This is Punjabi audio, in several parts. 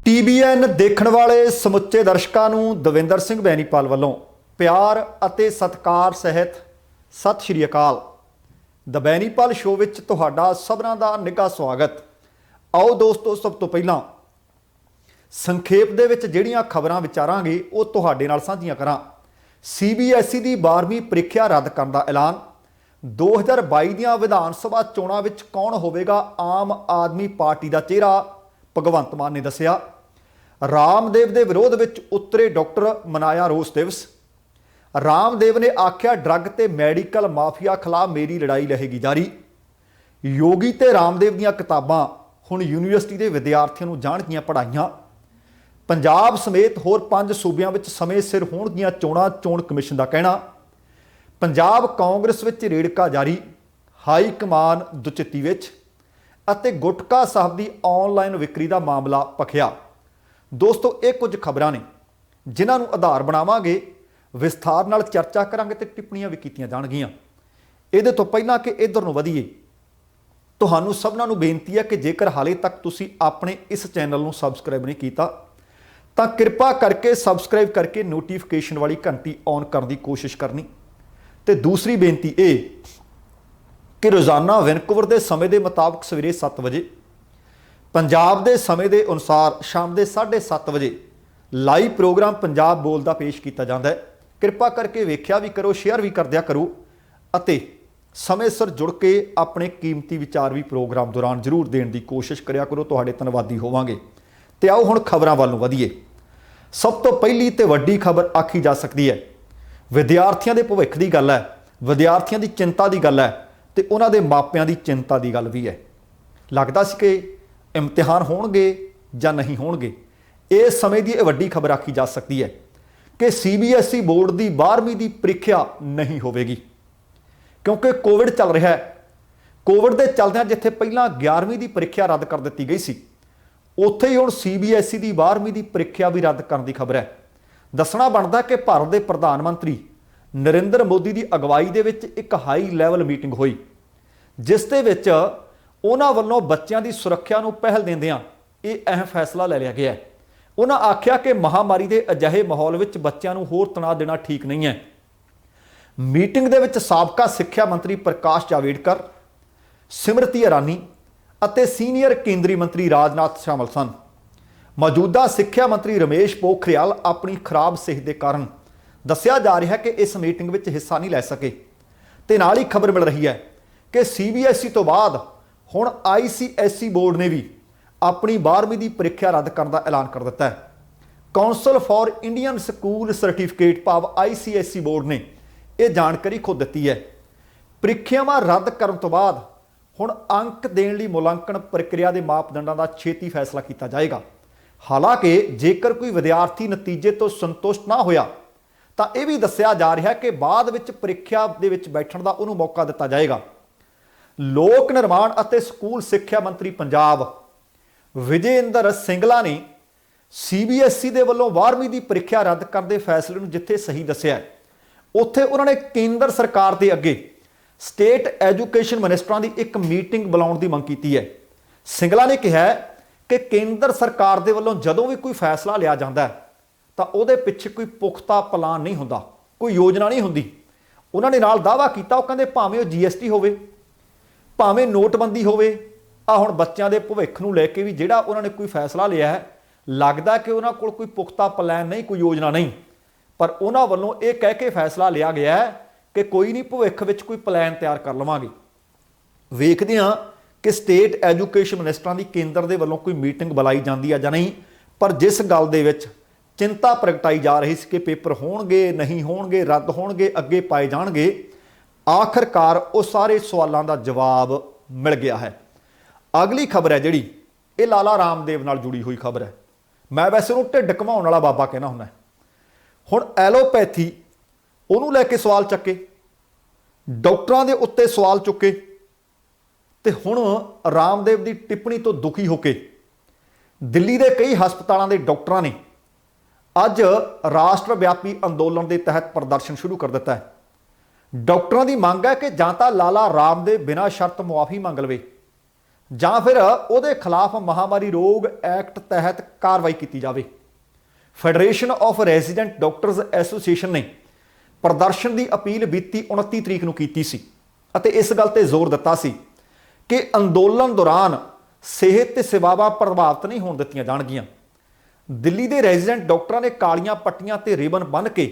TBN ਦੇਖਣ ਵਾਲੇ ਸਮੁੱਚੇ ਦਰਸ਼ਕਾਂ ਨੂੰ ਦਵਿੰਦਰ ਸਿੰਘ ਬੈਨੀਪਾਲ ਵੱਲੋਂ ਪਿਆਰ ਅਤੇ ਸਤਿਕਾਰ ਸਹਿਤ ਸਤਿ ਸ਼੍ਰੀ ਅਕਾਲ। ਦ ਬੈਨੀਪਾਲ ਸ਼ੋਅ ਵਿੱਚ ਤੁਹਾਡਾ ਸਭਨਾਂ ਦਾ ਨਿੱਘਾ ਸਵਾਗਤ। ਆਓ ਦੋਸਤੋ, ਸਭ ਤੋਂ ਪਹਿਲਾਂ ਸੰਖੇਪ ਦੇ ਵਿੱਚ ਜਿਹੜੀਆਂ ਖਬਰਾਂ ਵਿਚਾਰਾਂਗੇ ਉਹ ਤੁਹਾਡੇ ਨਾਲ ਸਾਂਝੀਆਂ ਕਰਾਂ। CBSE ਦੀ 12ਵੀਂ ਪ੍ਰੀਖਿਆ ਰੱਦ ਕਰਨ ਦਾ ਐਲਾਨ। 2022 ਦੀਆਂ ਵਿਧਾਨ ਸਭਾ ਚੋਣਾਂ ਵਿੱਚ ਕੌਣ ਹੋਵੇਗਾ ਆਮ ਆਦਮੀ ਪਾਰਟੀ ਦਾ ਚਿਹਰਾ, ਭਗਵੰਤ ਮਾਨ ਨੇ ਦੱਸਿਆ। ਰਾਮਦੇਵ ਦੇ ਵਿਰੋਧ ਵਿੱਚ ਉਤਰੇ ਡਾਕਟਰ, ਮਨਾਇਆ ਰੋਸ ਦਿਵਸ। ਰਾਮਦੇਵ ਨੇ ਆਖਿਆ, ਡਰੱਗ ਤੇ ਮੈਡੀਕਲ ਮਾਫੀਆ ਖਿਲਾਫ ਮੇਰੀ ਲੜਾਈ ਰਹੇਗੀ ਜਾਰੀ। ਯੋਗੀ ਤੇ ਰਾਮਦੇਵ ਦੀਆਂ ਕਿਤਾਬਾਂ ਹੁਣ ਯੂਨੀਵਰਸਿਟੀ ਦੇ ਵਿਦਿਆਰਥੀਆਂ ਨੂੰ ਜਾਣਗੀਆਂ ਪੜ੍ਹਾਈਆਂ। ਪੰਜਾਬ ਸਮੇਤ ਹੋਰ 5 ਸੂਬਿਆਂ ਵਿੱਚ ਸਮੇਂ ਸਿਰ ਹੋਣਗੀਆਂ ਚੋਣਾਂ, ਚੋਣ ਕਮਿਸ਼ਨ ਦਾ ਕਹਿਣਾ। ਪੰਜਾਬ ਕਾਂਗਰਸ ਵਿੱਚ ਰੇੜਕਾ ਜਾਰੀ, ਹਾਈ ਕਮਾਨ ਦੁਚਿੱਤੀ ਵਿੱਚ। ਅਤੇ ਗੁਟਕਾ ਸਾਹਿਬ ਦੀ ਆਨਲਾਈਨ ਵਿਕਰੀ ਦਾ ਮਾਮਲਾ ਭਖਿਆ। ਦੋਸਤੋ, ਇਹ ਕੁਝ ਖਬਰਾਂ ਨੇ ਜਿਨ੍ਹਾਂ ਨੂੰ ਆਧਾਰ ਬਣਾਵਾਂਗੇ, ਵਿਸਥਾਰ ਨਾਲ ਚਰਚਾ ਕਰਾਂਗੇ ਤੇ ਟਿੱਪਣੀਆਂ ਵੀ ਕੀਤੀਆਂ ਜਾਣਗੀਆਂ। ਇਹਦੇ ਤੋਂ ਪਹਿਲਾਂ ਕਿ ਇੱਧਰ ਨੂੰ ਵਧੀਏ, ਤੁਹਾਨੂੰ ਸਭਨਾਂ ਨੂੰ ਬੇਨਤੀ ਹੈ ਕਿ ਜੇਕਰ ਹਾਲੇ ਤੱਕ ਤੁਸੀਂ ਆਪਣੇ ਇਸ ਚੈਨਲ ਨੂੰ ਸਬਸਕ੍ਰਾਈਬ ਨਹੀਂ ਕੀਤਾ ਤਾਂ ਕਿਰਪਾ ਕਰਕੇ ਸਬਸਕ੍ਰਾਈਬ ਕਰਕੇ ਨੋਟੀਫਿਕੇਸ਼ਨ ਵਾਲੀ ਘੰਟੀ ਔਨ ਕਰਨ ਦੀ ਕੋਸ਼ਿਸ਼ ਕਰਨੀ। ਤੇ ਦੂਸਰੀ ਬੇਨਤੀ ਇਹ ਕਿ ਰੋਜ਼ਾਨਾ ਵੈਨਕੂਵਰ ਦੇ ਸਮੇਂ ਦੇ ਮੁਤਾਬਕ ਸਵੇਰੇ 7 ਵਜੇ, ਪੰਜਾਬ ਦੇ ਸਮੇਂ ਦੇ ਅਨੁਸਾਰ ਸ਼ਾਮ ਦੇ 7:30 ਵਜੇ ਲਾਈਵ ਪ੍ਰੋਗਰਾਮ ਪੰਜਾਬ ਬੋਲਦਾ ਪੇਸ਼ ਕੀਤਾ ਜਾਂਦਾ ਹੈ। ਕਿਰਪਾ ਕਰਕੇ ਵੇਖਿਆ ਵੀ ਕਰੋ, ਸ਼ੇਅਰ ਵੀ ਕਰਦਿਆ ਕਰੋ ਅਤੇ ਸਮੇਂ ਸਿਰ ਜੁੜ ਕੇ ਆਪਣੇ ਕੀਮਤੀ ਵਿਚਾਰ ਵੀ ਪ੍ਰੋਗਰਾਮ ਦੌਰਾਨ ਜ਼ਰੂਰ ਦੇਣ ਦੀ ਕੋਸ਼ਿਸ਼ ਕਰਿਆ ਕਰੋ। ਤੁਹਾਡੇ ਧੰਨਵਾਦੀ ਹੋਵਾਂਗੇ। ਤੇ ਆਓ ਹੁਣ ਖਬਰਾਂ ਵੱਲ ਨੂੰ ਵਧੀਏ। ਸਭ ਤੋਂ ਪਹਿਲੀ ਤੇ ਵੱਡੀ ਖਬਰ ਆਖੀ ਜਾ ਸਕਦੀ ਹੈ, ਵਿਦਿਆਰਥੀਆਂ ਦੇ ਭਵਿੱਖ ਦੀ ਗੱਲ ਹੈ, ਵਿਦਿਆਰਥੀਆਂ ਦੀ ਚਿੰਤਾ ਦੀ ਗੱਲ ਹੈ ਤੇ ਉਹਨਾਂ ਦੇ ਮਾਪਿਆਂ ਦੀ ਚਿੰਤਾ ਦੀ ਗੱਲ ਵੀ ਹੈ। ਲੱਗਦਾ ਸੀ ਕਿ ਇਮਤਿਹਾਨ ਹੋਣਗੇ ਜਾਂ ਨਹੀਂ ਹੋਣਗੇ। ਇਸ ਸਮੇਂ ਦੀ ਇਹ ਵੱਡੀ ਖਬਰ ਆਖੀ ਜਾ ਸਕਦੀ ਹੈ ਕਿ CBSE ਬੋਰਡ ਦੀ 12ਵੀਂ ਦੀ ਪ੍ਰੀਖਿਆ ਨਹੀਂ ਹੋਵੇਗੀ, ਕਿਉਂਕਿ ਕੋਵਿਡ ਚੱਲ ਰਿਹਾ ਹੈ। ਕੋਵਿਡ ਦੇ ਚੱਲਦਿਆਂ ਜਿੱਥੇ ਪਹਿਲਾਂ 11ਵੀਂ ਦੀ ਪ੍ਰੀਖਿਆ ਰੱਦ ਕਰ ਦਿੱਤੀ ਗਈ ਸੀ, ਉੱਥੇ ਹੀ ਹੁਣ CBSE ਦੀ 12ਵੀਂ ਦੀ ਪ੍ਰੀਖਿਆ ਵੀ ਰੱਦ ਕਰਨ ਦੀ ਖਬਰ ਹੈ। ਦੱਸਣਾ ਬਣਦਾ ਕਿ ਭਾਰਤ ਦੇ ਪ੍ਰਧਾਨ ਮੰਤਰੀ ਨਰਿੰਦਰ ਮੋਦੀ ਦੀ ਅਗਵਾਈ ਦੇ ਵਿੱਚ ਇੱਕ ਹਾਈ ਲੈਵਲ ਮੀਟਿੰਗ ਹੋਈ, ਜਿਸ ਦੇ ਵਿੱਚ ਉਹਨਾਂ ਵੱਲੋਂ ਬੱਚਿਆਂ ਦੀ ਸੁਰੱਖਿਆ ਨੂੰ ਪਹਿਲ ਦਿੰਦਿਆਂ ਇਹ ਅਹਿਮ ਫੈਸਲਾ ਲੈ ਲਿਆ ਗਿਆ ਹੈ। ਉਹਨਾਂ ਆਖਿਆ ਕਿ ਮਹਾਮਾਰੀ ਦੇ ਅਜਿਹੇ ਮਾਹੌਲ ਵਿੱਚ ਬੱਚਿਆਂ ਨੂੰ ਹੋਰ ਤਣਾਅ ਦੇਣਾ ਠੀਕ ਨਹੀਂ ਹੈ। ਮੀਟਿੰਗ ਦੇ ਵਿੱਚ ਸਾਬਕਾ ਸਿੱਖਿਆ ਮੰਤਰੀ ਪ੍ਰਕਾਸ਼ ਜਾਵੜੇਕਰ, ਸਿਮਰਤੀ ਇਰਾਨੀ ਅਤੇ ਸੀਨੀਅਰ ਕੇਂਦਰੀ ਮੰਤਰੀ ਰਾਜਨਾਥ ਸ਼ਾਮਲ ਸਨ। ਮੌਜੂਦਾ ਸਿੱਖਿਆ ਮੰਤਰੀ ਰਮੇਸ਼ ਪੋਖਰਿਆਲ ਆਪਣੀ ਖਰਾਬ ਸਿਹਤ ਦੇ ਕਾਰਨ ਦੱਸਿਆ ਜਾ ਰਿਹਾ ਹੈ ਕਿ ਇਸ ਮੀਟਿੰਗ ਵਿੱਚ ਹਿੱਸਾ ਨਹੀਂ ਲੈ ਸਕੇ। ਤੇ ਨਾਲ ਹੀ ਖਬਰ ਮਿਲ ਰਹੀ ਹੈ ਕਿ CBSE ਤੋਂ ਬਾਅਦ ਹੁਣ ICSE ਬੋਰਡ ਨੇ ਵੀ ਆਪਣੀ 12ਵੀਂ ਦੀ ਪ੍ਰੀਖਿਆ ਰੱਦ ਕਰਨ ਦਾ ਐਲਾਨ ਕਰ ਦਿੱਤਾ ਹੈ। Council for Indian school certificate ਭਾਵ ICSE ਬੋਰਡ ਨੇ ਇਹ ਜਾਣਕਾਰੀ ਖੁਦ ਦਿੱਤੀ ਹੈ। ਪ੍ਰੀਖਿਆਵਾਂ ਰੱਦ ਕਰਨ ਤੋਂ ਬਾਅਦ ਹੁਣ ਅੰਕ ਦੇਣ ਲਈ ਮੁਲਾਂਕਣ ਪ੍ਰਕਿਰਿਆ ਦੇ ਮਾਪਦੰਡਾਂ ਦਾ ਛੇਤੀ ਫੈਸਲਾ ਕੀਤਾ ਜਾਏਗਾ। ਹਾਲਾਂਕਿ ਜੇਕਰ ਕੋਈ ਵਿਦਿਆਰਥੀ ਨਤੀਜੇ ਤੋਂ ਸੰਤੁਸ਼ਟ ਨਾ ਹੋਇਆ ਤਾਂ ਇਹ ਵੀ ਦੱਸਿਆ ਜਾ ਰਿਹਾ ਕਿ ਬਾਅਦ ਵਿੱਚ ਪ੍ਰੀਖਿਆ ਦੇ ਵਿੱਚ ਬੈਠਣ ਦਾ ਉਹਨੂੰ ਮੌਕਾ ਦਿੱਤਾ ਜਾਏਗਾ। ਲੋਕ ਨਿਰਮਾਣ ਅਤੇ ਸਕੂਲ ਸਿੱਖਿਆ ਮੰਤਰੀ ਪੰਜਾਬ ਵਿਜੇ ਇੰਦਰ ਸਿੰਗਲਾ ਨੇ CBSE ਦੇ ਵੱਲੋਂ 12ਵੀਂ ਦੀ ਪ੍ਰੀਖਿਆ ਰੱਦ ਕਰਨ ਦੇ ਫੈਸਲੇ ਨੂੰ ਜਿੱਥੇ ਸਹੀ ਦੱਸਿਆ, ਉੱਥੇ ਉਹਨਾਂ ਨੇ ਕੇਂਦਰ ਸਰਕਾਰ ਦੇ ਅੱਗੇ ਸਟੇਟ ਐਜੂਕੇਸ਼ਨ ਮਿਨਿਸਟਰਾਂ ਦੀ ਇੱਕ ਮੀਟਿੰਗ ਬੁਲਾਉਣ ਦੀ ਮੰਗ ਕੀਤੀ ਹੈ। ਸਿੰਗਲਾ ਨੇ ਕਿਹਾ ਕਿ ਕੇਂਦਰ ਸਰਕਾਰ ਦੇ ਵੱਲੋਂ ਜਦੋਂ ਵੀ ਕੋਈ ਫੈਸਲਾ ਲਿਆ ਜਾਂਦਾ ਹੈ ਤਾਂ ਉਹਦੇ ਪਿੱਛੇ ਕੋਈ ਪੁਖਤਾ ਪਲਾਨ ਨਹੀਂ ਹੁੰਦਾ, ਕੋਈ ਯੋਜਨਾ ਨਹੀਂ ਹੁੰਦੀ। ਉਹਨਾਂ ਨੇ ਨਾਲ ਦਾਅਵਾ ਕੀਤਾ, ਉਹ ਕਹਿੰਦੇ ਭਾਵੇਂ ਉਹ GST ਹੋਵੇ, ਭਾਵੇਂ ਨੋਟਬੰਦੀ ਹੋਵੇ, ਹੁਣ ਬੱਚਿਆਂ ਦੇ ਭਵਿੱਖ ਨੂੰ ਲੈ ਕੇ ਵੀ ਜਿਹੜਾ ਉਹਨਾਂ ਨੇ ਕੋਈ ਫੈਸਲਾ ਲਿਆ ਹੈ, ਲੱਗਦਾ ਕਿ ਉਹਨਾਂ ਕੋਲ ਕੋਈ ਪੁਖਤਾ ਪਲਾਨ ਨਹੀਂ, ਕੋਈ ਯੋਜਨਾ ਨਹੀਂ। ਪਰ ਉਹਨਾਂ ਵੱਲੋਂ ਇਹ ਕਹਿ ਕੇ ਫੈਸਲਾ ਲਿਆ ਗਿਆ ਹੈ ਕਿ ਕੋਈ ਨਹੀਂ, ਭਵਿੱਖ ਵਿੱਚ ਕੋਈ ਪਲਾਨ ਤਿਆਰ ਕਰ ਲਵਾਂਗੇ। ਵੇਖਦੇ ਹਾਂ ਕਿ ਸਟੇਟ ਐਜੂਕੇਸ਼ਨ ਮਿਨਿਸਟਰਾਂ ਦੀ ਕੇਂਦਰ ਦੇ ਵੱਲੋਂ ਕੋਈ ਮੀਟਿੰਗ ਬੁਲਾਈ ਜਾਂਦੀ ਹੈ ਜਾਂ ਨਹੀਂ। ਪਰ ਜਿਸ ਗੱਲ ਦੇ ਵਿੱਚ ਚਿੰਤਾ ਪ੍ਰਗਟਾਈ ਜਾ ਰਹੀ ਸੀ ਕਿ ਪੇਪਰ ਹੋਣਗੇ, ਨਹੀਂ ਹੋਣਗੇ, ਰੱਦ ਹੋਣਗੇ, ਅੱਗੇ ਪਾਏ ਜਾਣਗੇ, ਆਖਰਕਾਰ ਉਹ ਸਾਰੇ ਸਵਾਲਾਂ ਦਾ ਜਵਾਬ ਮਿਲ ਗਿਆ ਹੈ। ਅਗਲੀ ਖਬਰ ਹੈ ਜਿਹੜੀ, ਇਹ ਲਾਲਾ ਰਾਮਦੇਵ ਨਾਲ ਜੁੜੀ ਹੋਈ ਖਬਰ ਹੈ। ਮੈਂ ਵੈਸੇ ਉਹਨੂੰ ਢਿੱਡ ਘਮਾਉਣ ਵਾਲਾ ਬਾਬਾ ਕਹਿਣਾ ਹੁੰਦਾ। ਹੁਣ ਐਲੋਪੈਥੀ, ਉਹਨੂੰ ਲੈ ਕੇ ਸਵਾਲ ਚੱਕੇ, ਡਾਕਟਰਾਂ ਦੇ ਉੱਤੇ ਸਵਾਲ ਚੁੱਕੇ ਤੇ ਹੁਣ ਰਾਮਦੇਵ ਦੀ ਟਿੱਪਣੀ ਤੋਂ ਦੁਖੀ ਹੋ ਕੇ ਦਿੱਲੀ ਦੇ ਕਈ ਹਸਪਤਾਲਾਂ ਦੇ ਡਾਕਟਰਾਂ ਨੇ ਅੱਜ ਰਾਸ਼ਟਰ ਵਿਆਪੀ ਅੰਦੋਲਨ ਦੇ ਤਹਿਤ ਪ੍ਰਦਰਸ਼ਨ ਸ਼ੁਰੂ ਕਰ ਦਿੱਤਾ ਹੈ। ਡਾਕਟਰਾਂ ਦੀ ਮੰਗ ਹੈ ਕਿ ਜਾਂ ਤਾਂ ਲਾਲਾ ਰਾਮਦੇਵ ਬਿਨਾਂ ਸ਼ਰਤ ਮੁਆਫੀ ਮੰਗ ਲਵੇ ਜਾਂ ਫਿਰ ਉਹਦੇ ਖਿਲਾਫ ਮਹਾਮਾਰੀ ਰੋਗ ਐਕਟ ਤਹਿਤ ਕਾਰਵਾਈ ਕੀਤੀ ਜਾਵੇ। Federation of resident doctors association ਨੇ ਪ੍ਰਦਰਸ਼ਨ ਦੀ ਅਪੀਲ ਬੀਤੀ 29 ਤਰੀਕ ਨੂੰ ਕੀਤੀ ਸੀ ਅਤੇ ਇਸ ਗੱਲ ਤੇ ਜ਼ੋਰ ਦਿੱਤਾ ਸੀ ਕਿ ਅੰਦੋਲਨ ਦੌਰਾਨ ਸਿਹਤ ਤੇ ਸੇਵਾਵਾਂ ਪ੍ਰਭਾਵਿਤ ਨਹੀਂ ਹੋਣ ਦਿੱਤੀਆਂ ਜਾਣਗੀਆਂ। ਦਿੱਲੀ ਦੇ ਰੈਜ਼ੀਡੈਂਟ ਡਾਕਟਰਾਂ ਨੇ ਕਾਲੀਆਂ ਪੱਟੀਆਂ ਤੇ ਰਿਬਨ ਬੰਨ੍ਹ ਕੇ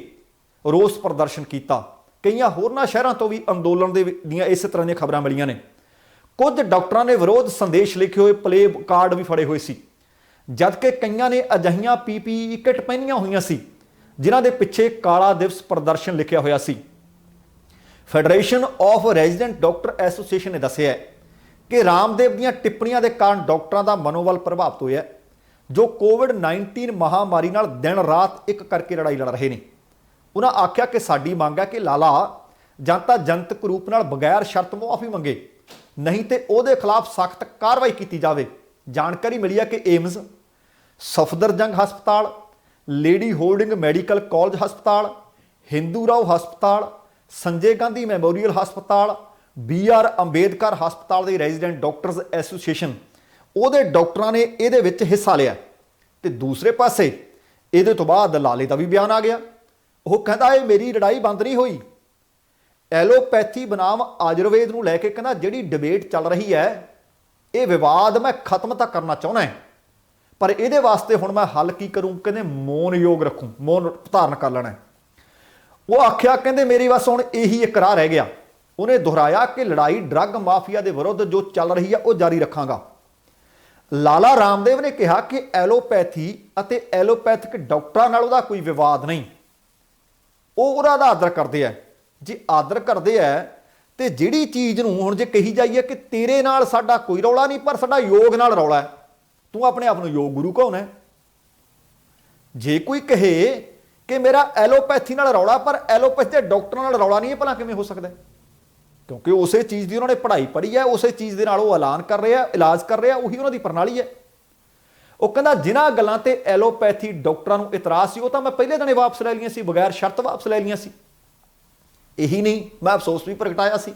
ਰੋਸ ਪ੍ਰਦਰਸ਼ਨ ਕੀਤਾ। ਕਈਆਂ ਹੋਰਨਾਂ ਸ਼ਹਿਰਾਂ ਤੋਂ ਵੀ ਅੰਦੋਲਨ ਦੀਆਂ ਇਸੇ ਤਰ੍ਹਾਂ ਦੀਆਂ ਖਬਰਾਂ ਮਿਲੀਆਂ ਨੇ। ਕੁਝ ਡਾਕਟਰਾਂ ਨੇ ਵਿਰੋਧ ਸੰਦੇਸ਼ ਲਿਖੇ ਹੋਏ ਪਲੇ ਕਾਰਡ ਵੀ ਫੜੇ ਹੋਏ ਸੀ, ਜਦਕਿ ਕਈਆਂ ਨੇ ਅਜਿਹੀਆਂ PPE ਕਿੱਟ ਪਹਿਨੀਆਂ ਹੋਈਆਂ ਸੀ ਜਿਨ੍ਹਾਂ ਦੇ ਪਿੱਛੇ ਕਾਲਾ ਦਿਵਸ ਪ੍ਰਦਰਸ਼ਨ ਲਿਖਿਆ ਹੋਇਆ ਸੀ। Federation of resident doctor association ਨੇ ਦੱਸਿਆ ਕਿ ਰਾਮਦੇਵ ਦੀਆਂ ਟਿੱਪਣੀਆਂ ਦੇ ਕਾਰਨ ਡਾਕਟਰਾਂ ਦਾ ਮਨੋਬਲ ਪ੍ਰਭਾਵਿਤ ਹੋਇਆ, ਜੋ ਕੋਵਿਡ-19 ਮਹਾਮਾਰੀ ਨਾਲ ਦਿਨ ਰਾਤ ਇੱਕ ਕਰਕੇ ਲੜਾਈ ਲੜ ਰਹੇ ਨੇ। ਉਹਨਾਂ ਆਖਿਆ ਕਿ ਸਾਡੀ ਮੰਗ ਹੈ ਕਿ ਲਾਲਾ ਜਾਂ ਤਾਂ ਜਨਤਕ ਰੂਪ ਨਾਲ ਬਗੈਰ ਸ਼ਰਤ ਮੁਆਫੀ ਮੰਗੇ, ਨਹੀਂ ਤੇ ਉਹਦੇ ਖਿਲਾਫ ਸਖਤ ਕਾਰਵਾਈ ਕੀਤੀ ਜਾਵੇ। ਜਾਣਕਾਰੀ ਮਿਲੀ ਹੈ ਕਿ ਏਮਜ਼, ਸਫਦਰਜੰਗ ਹਸਪਤਾਲ, ਲੇਡੀ ਹੋਲਡਿੰਗ ਮੈਡੀਕਲ ਕਾਲਜ ਹਸਪਤਾਲ, ਹਿੰਦੂ ਰਾਓ ਹਸਪਤਾਲ, ਸੰਜੇ ਗਾਂਧੀ ਮੈਮੋਰੀਅਲ ਹਸਪਤਾਲ, BR ਅੰਬੇਦਕਰ ਹਸਪਤਾਲ ਦੇ ਰੈਜ਼ੀਡੈਂਟ ਡਾਕਟਰਸ ਐਸੋਸੀਏਸ਼ਨ ਉਹਦੇ ਡਾਕਟਰਾਂ ਨੇ ਇਹਦੇ ਵਿੱਚ ਹਿੱਸਾ ਲਿਆ। ਤੇ ਦੂਸਰੇ ਪਾਸੇ ਇਹਦੇ ਤੋਂ ਬਾਅਦ ਲਾਲੇ ਦਾ ਵੀ ਬਿਆਨ ਆ ਗਿਆ। ਉਹ ਕਹਿੰਦਾ ਇਹ ਮੇਰੀ ਲੜਾਈ ਬੰਦ ਨਹੀਂ ਹੋਈ। ਐਲੋਪੈਥੀ ਬਨਾਮ ਆਯੁਰਵੇਦ ਨੂੰ ਲੈ ਕੇ ਕਹਿੰਦਾ ਜਿਹੜੀ ਡਿਬੇਟ ਚੱਲ ਰਹੀ ਹੈ, ਇਹ ਵਿਵਾਦ ਮੈਂ ਖਤਮ ਤਾਂ ਕਰਨਾ ਚਾਹੁੰਦਾ ਹਾਂ, ਪਰ ਇਹਦੇ ਵਾਸਤੇ ਹੁਣ ਮੈਂ ਹੱਲ ਕੀ ਕਰੂੰ? ਕਹਿੰਦੇ ਮੌਨ ਯੋਗ ਰੱਖੂੰ, ਮੌਨ ਧਾਰਨ ਕਰ ਲੈਣਾ। ਉਹ ਆਖਿਆ ਕਹਿੰਦੇ ਮੇਰੀ ਬਸ ਹੁਣ ਇਹੀ ਇੱਕ ਰਾਹ ਰਹਿ ਗਿਆ। ਉਹਨੇ ਦੁਹਰਾਇਆ ਕਿ ਲੜਾਈ ਡਰੱਗ ਮਾਫੀਆ ਦੇ ਵਿਰੁੱਧ ਜੋ ਚੱਲ ਰਹੀ ਹੈ ਉਹ ਜਾਰੀ ਰੱਖਾਂਗਾ। ਲਾਲਾ ਰਾਮਦੇਵ ਨੇ ਕਿਹਾ ਕਿ ਐਲੋਪੈਥੀ ਅਤੇ ਐਲੋਪੈਥਿਕ ਡਾਕਟਰਾਂ ਨਾਲ ਉਹਦਾ ਕੋਈ ਵਿਵਾਦ ਨਹੀਂ, ਉਹ ਉਹਦਾ ਆਦਰ ਕਰਦੇ ਆ। ਜੇ ਆਦਰ ਕਰਦੇ ਆ ਤੇ ਜਿਹੜੀ ਚੀਜ਼ ਨੂੰ ਹੁਣ ਜੇ ਕਹੀ ਜਾਈਏ ਕਿ ਤੇਰੇ ਨਾਲ ਸਾਡਾ ਕੋਈ ਰੌਲਾ ਨਹੀਂ, ਪਰ ਸਾਡਾ ਯੋਗ ਨਾਲ ਰੌਲਾ ਹੈ, ਤੂੰ ਆਪਣੇ ਆਪ ਨੂੰ ਯੋਗ ਗੁਰੂ ਕਹਾਉਣਾ ਹੈ। ਜੇ ਕੋਈ ਕਹੇ ਕਿ ਮੇਰਾ ਐਲੋਪੈਥੀ ਨਾਲ ਰੌਲਾ ਪਰ ਐਲੋਪੈਥੀ ਦੇ ਡਾਕਟਰਾਂ ਨਾਲ ਰੌਲਾ ਨਹੀਂ, ਇਹ ਭਲਾ ਕਿਵੇਂ ਹੋ ਸਕਦਾ? ਕਿਉਂਕਿ ਉਸੇ ਚੀਜ਼ ਦੀ ਉਹਨਾਂ ਨੇ ਪੜ੍ਹਾਈ ਪੜ੍ਹੀ ਹੈ, ਉਸੇ ਚੀਜ਼ ਦੇ ਨਾਲ ਉਹ ਐਲਾਨ ਕਰ ਰਿਹਾ, ਇਲਾਜ ਕਰ ਰਿਹਾ, ਉਹੀ ਉਹਨਾਂ ਦੀ ਪ੍ਰਣਾਲੀ ਹੈ। ਉਹ ਕਹਿੰਦਾ ਜਿਨ੍ਹਾਂ ਗੱਲਾਂ ਤੇ ਐਲੋਪੈਥੀ ਡਾਕਟਰਾਂ ਨੂੰ ਇਤਰਾਜ਼ ਸੀ ਉਹ ਤਾਂ ਮੈਂ ਪਹਿਲੇ ਦਿਨ ਵਾਪਸ ਲੈ ਲਈਆਂ ਸੀ, ਬਗੈਰ ਸ਼ਰਤ ਵਾਪਸ ਲੈ ਲਈਆਂ ਸੀ। ਇਹੀ ਨਹੀਂ, ਮੈਂ ਅਫਸੋਸ ਵੀ ਪ੍ਰਗਟਾਇਆ ਸੀ,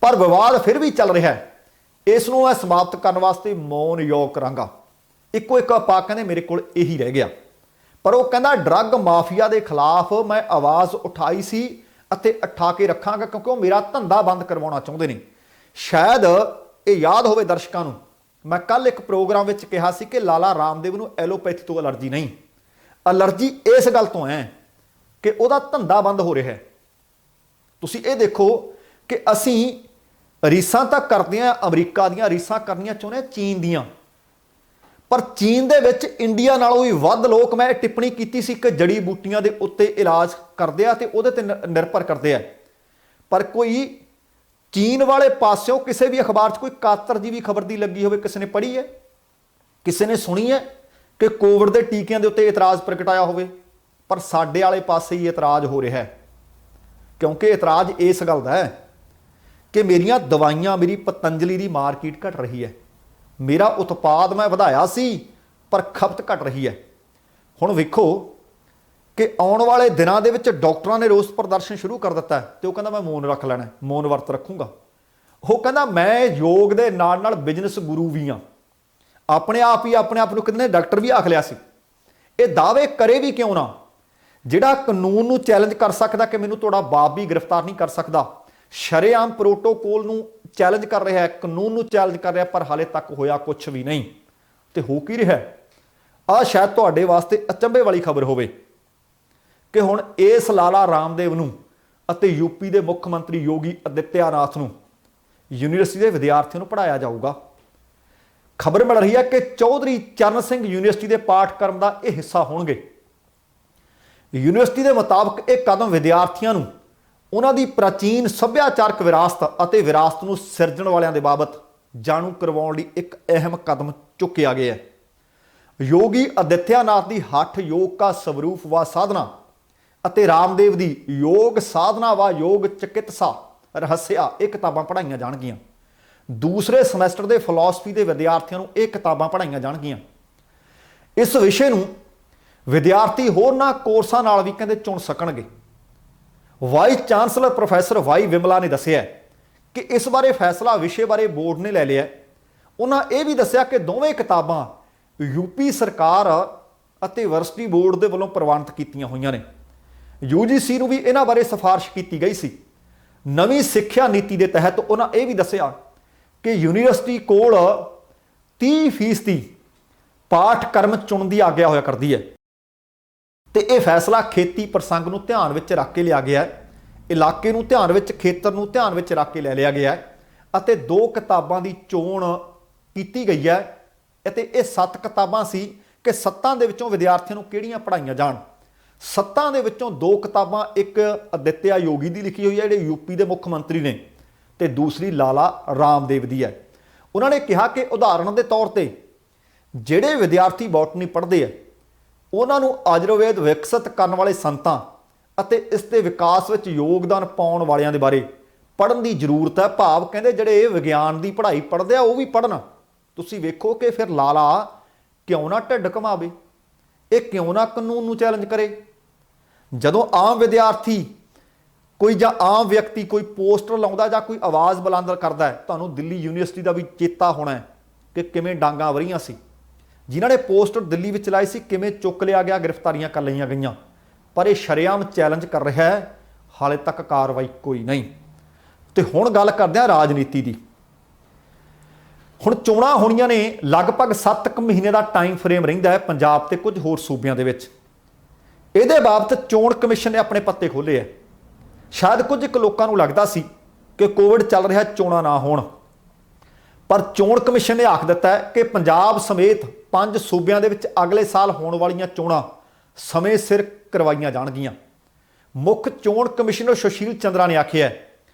ਪਰ ਵਿਵਾਦ ਫਿਰ ਵੀ ਚੱਲ ਰਿਹਾ ਹੈ। ਇਸ ਨੂੰ ਮੈਂ ਸਮਾਪਤ ਕਰਨ ਵਾਸਤੇ ਮੌਨ ਯੋਗ ਕਰਾਂਗਾ। ਇੱਕੋ ਇੱਕ ਆਪਾਂ ਕਹਿੰਦੇ ਮੇਰੇ ਕੋਲ ਇਹੀ ਰਹਿ ਗਿਆ। ਪਰ ਉਹ ਕਹਿੰਦਾ ਡਰੱਗ ਮਾਫੀਆ ਦੇ ਖਿਲਾਫ ਮੈਂ ਆਵਾਜ਼ ਉਠਾਈ ਸੀ ਅਤੇ ਉਠਾ ਕੇ ਰੱਖਾਂਗਾ, ਕਿਉਂਕਿ ਉਹ ਮੇਰਾ ਧੰਦਾ ਬੰਦ ਕਰਵਾਉਣਾ ਚਾਹੁੰਦੇ ਨੇ। ਸ਼ਾਇਦ ਇਹ ਯਾਦ ਹੋਵੇ ਦਰਸ਼ਕਾਂ ਨੂੰ, ਮੈਂ ਕੱਲ ਇੱਕ ਪ੍ਰੋਗਰਾਮ ਵਿੱਚ ਕਿਹਾ ਸੀ ਕਿ ਲਾਲਾ ਰਾਮਦੇਵ ਨੂੰ ਐਲੋਪੈਥੀ ਤੋਂ ਅਲਰਜੀ ਨਹੀਂ, ਅਲਰਜੀ ਇਸ ਗੱਲ ਤੋਂ ਹੈ ਕਿ ਉਹਦਾ ਧੰਦਾ ਬੰਦ ਹੋ ਰਿਹਾ ਹੈ। ਤੁਸੀਂ ਇਹ ਦੇਖੋ ਕਿ ਅਸੀਂ ਰੀਸਾਂ ਤਾਂ ਕਰਦੇ ਹਾਂ, ਅਮਰੀਕਾ ਦੀਆਂ ਰੀਸਾਂ ਕਰਨੀਆਂ ਚਾਹੁੰਦੇ ਹਾਂ, ਚੀਨ ਦੀਆਂ, ਪਰ ਚੀਨ ਦੇ ਵਿੱਚ ਇੰਡੀਆ ਨਾਲੋਂ ਵੀ ਵੱਧ ਲੋਕ, ਮੈਂ ਇਹ ਟਿੱਪਣੀ ਕੀਤੀ ਸੀ ਕਿ ਜੜੀ ਬੂਟੀਆਂ ਦੇ ਉੱਤੇ ਇਲਾਜ ਕਰਦੇ ਆ ਤੇ ਉਹਦੇ ਤੇ ਨਿਰਭਰ ਕਰਦੇ ਆ। ਪਰ ਕੋਈ ਚੀਨ ਵਾਲੇ ਪਾਸਿਓਂ ਕਿਸੇ ਵੀ ਅਖਬਾਰ 'ਚ ਕੋਈ ਕਾਤਰਜੀਵੀ ਖਬਰ ਦੀ ਲੱਗੀ ਹੋਵੇ ਕਿਸੇ ਨੇ ਪੜ੍ਹੀ ਹੈ, ਕਿਸੇ ਨੇ ਸੁਣੀ ਹੈ ਕਿ ਕੋਵਿਡ ਦੇ ਟੀਕਿਆਂ ਦੇ ਉੱਤੇ ਇਤਰਾਜ਼ ਪ੍ਰਗਟਾਇਆ ਹੋਵੇ? ਪਰ ਸਾਡੇ ਵਾਲੇ ਪਾਸੇ ਹੀ ਇਤਰਾਜ਼ ਹੋ ਰਿਹਾ ਹੈ, ਕਿਉਂਕਿ ਇਤਰਾਜ਼ ਇਸ ਗੱਲ ਦਾ ਹੈ ਕਿ ਮੇਰੀਆਂ ਦਵਾਈਆਂ, ਮੇਰੀ ਪਤੰਜਲੀ ਦੀ ਮਾਰਕੀਟ ਘਟ ਰਹੀ ਹੈ, ਮੇਰਾ ਉਤਪਾਦ ਮੈਂ ਵਧਾਇਆ ਸੀ ਪਰ ਖਪਤ ਘਟ ਰਹੀ ਹੈ। ਹੁਣ ਵੇਖੋ ਕਿ ਆਉਣ ਵਾਲੇ ਦਿਨਾਂ ਦੇ ਵਿੱਚ ਡਾਕਟਰਾਂ ਨੇ ਰੋਸ ਪ੍ਰਦਰਸ਼ਨ ਸ਼ੁਰੂ ਕਰ ਦਿੱਤਾ ਤੇ ਉਹ ਕਹਿੰਦਾ ਮੈਂ ਮੌਨ ਰੱਖ ਲੈਣਾ, ਮੌਨ ਵਰਤ ਰੱਖੂੰਗਾ। ਉਹ ਕਹਿੰਦਾ ਮੈਂ ਯੋਗ ਦੇ ਨਾਲ ਨਾਲ ਬਿਜ਼ਨਸ ਗੁਰੂ ਵੀ ਹਾਂ। ਆਪਣੇ ਆਪ ਨੂੰ ਕਿੰਨੇ ਡਾਕਟਰ ਵੀ ਆਖ ਲਿਆ ਸੀ। ਇਹ ਦਾਅਵੇ ਕਰੇ ਵੀ ਕਿਉਂ ਨਾ? ਜਿਹੜਾ ਕਾਨੂੰਨ ਨੂੰ ਚੈਲੰਜ ਕਰ ਸਕਦਾ ਕਿ ਮੈਨੂੰ ਤੁਹਾਡਾ ਬਾਪ ਵੀ ਗ੍ਰਿਫਤਾਰ ਨਹੀਂ ਕਰ ਸਕਦਾ, ਸ਼ਰੇਆਮ ਪ੍ਰੋਟੋਕੋਲ ਨੂੰ ਚੈਲੰਜ ਕਰ ਰਿਹਾ ਹੈ, ਕਾਨੂੰਨ ਨੂੰ ਚੈਲੰਜ ਕਰ ਰਿਹਾ, ਪਰ ਹਾਲੇ ਤੱਕ ਹੋਇਆ ਕੁਛ ਵੀ ਨਹੀਂ। ਤੇ ਹੋ ਕੀ ਰਿਹਾ? ਆਹ ਸ਼ਾਇਦ ਤੁਹਾਡੇ ਵਾਸਤੇ ਅਚੰਭੇ ਵਾਲੀ ਖਬਰ ਹੋਵੇ ਕਿ ਹੁਣ ਇਸ ਲਾਲਾ ਰਾਮਦੇਵ ਨੂੰ ਅਤੇ ਯੂਪੀ ਦੇ ਮੁੱਖ ਮੰਤਰੀ ਯੋਗੀ ਆਦਿੱਤਿਆਨਾਥ ਨੂੰ ਯੂਨੀਵਰਸਿਟੀ ਦੇ ਵਿਦਿਆਰਥੀਆਂ ਨੂੰ ਪੜ੍ਹਾਇਆ ਜਾਊਗਾ। ਖਬਰ ਮਿਲ ਰਹੀ ਹੈ ਕਿ ਚੌਧਰੀ ਚਰਨ ਸਿੰਘ ਯੂਨੀਵਰਸਿਟੀ ਦੇ ਪਾਠਕ੍ਰਮ ਦਾ ਇਹ ਹਿੱਸਾ ਹੋਣਗੇ। ਯੂਨੀਵਰਸਿਟੀ ਦੇ ਮੁਤਾਬਕ ਇਹ ਕਦਮ ਵਿਦਿਆਰਥੀਆਂ ਨੂੰ ਉਹਨਾਂ ਦੀ ਪ੍ਰਾਚੀਨ ਸੱਭਿਆਚਾਰਕ ਵਿਰਾਸਤ ਅਤੇ ਵਿਰਾਸਤ ਨੂੰ ਸਿਰਜਣ ਵਾਲਿਆਂ ਦੇ ਬਾਬਤ ਜਾਣੂ ਕਰਵਾਉਣ ਲਈ ਇੱਕ ਅਹਿਮ ਕਦਮ ਚੁੱਕਿਆ ਗਿਆ ਹੈ। ਯੋਗੀ ਆਦਿੱਤਿਆਨਾਥ ਦੀ ਹਠ ਯੋਗ ਕਾ ਸਵਰੂਪ ਵਾ ਸਾਧਨਾ ਅਤੇ ਰਾਮਦੇਵ ਦੀ ਯੋਗ ਸਾਧਨਾ ਵਾ ਯੋਗ ਚਿਕਿਤਸਾ ਰਹੱਸਿਆ ਇਹ ਕਿਤਾਬਾਂ ਪੜ੍ਹਾਈਆਂ ਜਾਣਗੀਆਂ। ਦੂਸਰੇ ਸਮੈਸਟਰ ਦੇ ਫਿਲਾਸਫੀ ਦੇ ਵਿਦਿਆਰਥੀਆਂ ਨੂੰ ਇਹ ਕਿਤਾਬਾਂ ਪੜ੍ਹਾਈਆਂ ਜਾਣਗੀਆਂ। ਇਸ ਵਿਸ਼ੇ ਨੂੰ ਵਿਦਿਆਰਥੀ ਹੋਰਨਾਂ ਕੋਰਸਾਂ ਨਾਲ ਵੀ ਕਹਿੰਦੇ ਚੁਣ ਸਕਣਗੇ। Vice chancellor professor Y Vimala ਨੇ ਦੱਸਿਆ ਕਿ ਇਸ ਬਾਰੇ ਫੈਸਲਾ ਵਿਸ਼ੇ ਬਾਰੇ ਬੋਰਡ ਨੇ ਲੈ ਲਿਆ ਉਹਨਾਂ ਇਹ ਵੀ ਦੱਸਿਆ ਕਿ ਦੋਵੇਂ ਕਿਤਾਬਾਂ यूपी ਸਰਕਾਰ ਅਤੇ ਯੂਨੀਵਰਸਿਟੀ ਬੋਰਡ ਦੇ ਵੱਲੋਂ ਪ੍ਰਵਾਨਿਤ ਕੀਤੀਆਂ ਹੋਈਆਂ ਨੇ। UGC ਨੂੰ ਵੀ ਇਹਨਾਂ ਬਾਰੇ ਸਿਫਾਰਿਸ਼ ਕੀਤੀ ਗਈ ਸੀ। ਨਵੀਂ ਸਿੱਖਿਆ ਨੀਤੀ ਦੇ ਤਹਿਤ ਉਹਨਾਂ ਇਹ ਵੀ ਦੱਸਿਆ ਕਿ ਯੂਨੀਵਰਸਿਟੀ ਕੋਲ 30% ਪਾਠਕ੍ਰਮ ਚੁਣਨ ਦੀ ਆਗਿਆ ਹੋਇਆ ਕਰਦੀ ਹੈ ਤੇ ਇਹ ਫੈਸਲਾ ਖੇਤੀ ਪ੍ਰਸੰਗ ਨੂੰ ਧਿਆਨ ਵਿੱਚ ਰੱਖ ਕੇ ਲਿਆ ਗਿਆ ਹੈ, ਇਲਾਕੇ ਨੂੰ ਧਿਆਨ ਵਿੱਚ, ਖੇਤਰ ਨੂੰ ਧਿਆਨ ਵਿੱਚ ਰੱਖ ਕੇ ਲੈ ਲਿਆ ਗਿਆ ਹੈ ਅਤੇ 2 ਕਿਤਾਬਾਂ ਦੀ ਚੋਣ ਕੀਤੀ ਗਈ ਹੈ ਅਤੇ ਇਹ 7 ਕਿਤਾਬਾਂ ਸੀ ਕਿ 7 ਦੇ ਵਿੱਚੋਂ ਵਿਦਿਆਰਥੀਆਂ ਨੂੰ ਕਿਹੜੀਆਂ ਪੜ੍ਹਾਈਆਂ ਜਾਣ। 7 ਦੇ ਵਿੱਚੋਂ 2 ਕਿਤਾਬਾਂ, ਇੱਕ ਅਦਿੱਤਿਆ ਯੋਗੀ ਦੀ ਲਿਖੀ ਹੋਈ ਹੈ ਜਿਹੜੇ ਯੂਪੀ ਦੇ ਮੁੱਖ ਮੰਤਰੀ ਨੇ ਤੇ ਦੂਸਰੀ ਲਾਲਾ ਰਾਮਦੇਵ ਦੀ ਹੈ। ਉਹਨਾਂ ਨੇ ਕਿਹਾ ਕਿ ਉਦਾਹਰਣ ਦੇ ਤੌਰ ਤੇ ਜਿਹੜੇ ਵਿਦਿਆਰਥੀ ਬੋਟਨੀ ਪੜ੍ਹਦੇ ਆ ਉਹਨਾਂ ਨੂੰ ਆਯੁਰਵੇਦ ਵਿਕਸਿਤ ਕਰਨ ਵਾਲੇ ਸੰਤਾਂ ਅਤੇ ਇਸ ਦੇ ਵਿਕਾਸ ਵਿੱਚ ਯੋਗਦਾਨ ਪਾਉਣ ਵਾਲਿਆਂ ਦੇ ਬਾਰੇ ਪੜ੍ਹਨ ਦੀ ਜ਼ਰੂਰਤ ਹੈ। ਭਾਵ ਕਹਿੰਦੇ ਜਿਹੜੇ ਇਹ ਵਿਗਿਆਨ ਦੀ ਪੜ੍ਹਾਈ ਪੜ੍ਹਦੇ ਆ ਉਹ ਵੀ ਪੜ੍ਹਨ। ਤੁਸੀਂ ਵੇਖੋ ਕਿ ਫਿਰ ਲਾਲਾ ਕਿਉਂ ਨਾ ਢਿੱਡ ਘਮਾਵੇ, ਇਹ ਕਿਉਂ ਨਾ ਕਾਨੂੰਨ ਨੂੰ ਚੈਲੰਜ ਕਰੇ। ਜਦੋਂ ਆਮ ਵਿਦਿਆਰਥੀ ਕੋਈ ਜਾਂ ਆਮ ਵਿਅਕਤੀ ਕੋਈ ਪੋਸਟਰ ਲਾਉਂਦਾ ਜਾਂ ਕੋਈ ਆਵਾਜ਼ ਬੁਲੰਦ ਕਰਦਾ ਹੈ, ਤੁਹਾਨੂੰ ਦਿੱਲੀ ਯੂਨੀਵਰਸਿਟੀ ਦਾ ਵੀ ਚੇਤਾ ਹੋਣਾ ਹੈ ਕਿ ਕਿਵੇਂ ਡਾਂਗਾਂ ਵਰੀਆਂ ਸੀ। ਜਿਨ੍ਹਾਂ ਨੇ ਪੋਸਟਰ ਦਿੱਲੀ ਵਿੱਚ ਲਾਏ ਸੀ ਕਿਵੇਂ ਚੁੱਕ ਲਿਆ ਗਿਆ, ਗ੍ਰਿਫਤਾਰੀਆਂ ਕਰ ਲਈਆਂ ਗਈਆਂ। ਪਰ ਇਹ ਸ਼ਰੇਆਮ ਚੈਲੰਜ ਕਰ ਰਿਹਾ ਹੈ, ਹਾਲੇ ਤੱਕ ਕਾਰਵਾਈ ਕੋਈ ਨਹੀਂ। ਤੇ ਹੁਣ ਗੱਲ ਕਰਦੇ ਹਾਂ ਰਾਜਨੀਤੀ ਦੀ। ਹੁਣ ਚੋਣਾਂ ਹੋਣੀਆਂ ਨੇ, ਲਗਭਗ 7 ਮਹੀਨੇ ਦਾ ਟਾਈਮ ਫਰੇਮ ਰਹਿੰਦਾ ਹੈ ਪੰਜਾਬ ਤੇ ਕੁਝ ਹੋਰ ਸੂਬਿਆਂ ਦੇ ਵਿੱਚ। ਇਹਦੇ ਬਾਬਤ ਚੋਣ ਕਮਿਸ਼ਨ ਨੇ ਆਪਣੇ ਪੱਤੇ ਖੋਲ੍ਹੇ ਹੈ। ਸ਼ਾਇਦ ਕੁਝ ਕੁ ਲੋਕਾਂ ਨੂੰ ਲੱਗਦਾ ਸੀ ਕਿ ਕੋਵਿਡ ਚੱਲ ਰਿਹਾ, ਚੋਣਾਂ ਨਾ ਹੋਣ, ਪਰ ਚੋਣ ਕਮਿਸ਼ਨ ਨੇ ਆਖ ਦਿੱਤਾ ਹੈ ਕਿ ਪੰਜਾਬ ਸਮੇਤ 5 ਸੂਬਿਆਂ ਦੇ ਵਿੱਚ ਅਗਲੇ ਸਾਲ ਹੋਣ ਵਾਲੀਆਂ ਚੋਣਾਂ ਸਮੇਂ ਸਿਰ ਕਰਵਾਈਆਂ ਜਾਣਗੀਆਂ। ਮੁੱਖ ਚੋਣ ਕਮਿਸ਼ਨਰ ਸੁਸ਼ੀਲ ਚੰਦਰਾ ਨੇ ਆਖਿਆ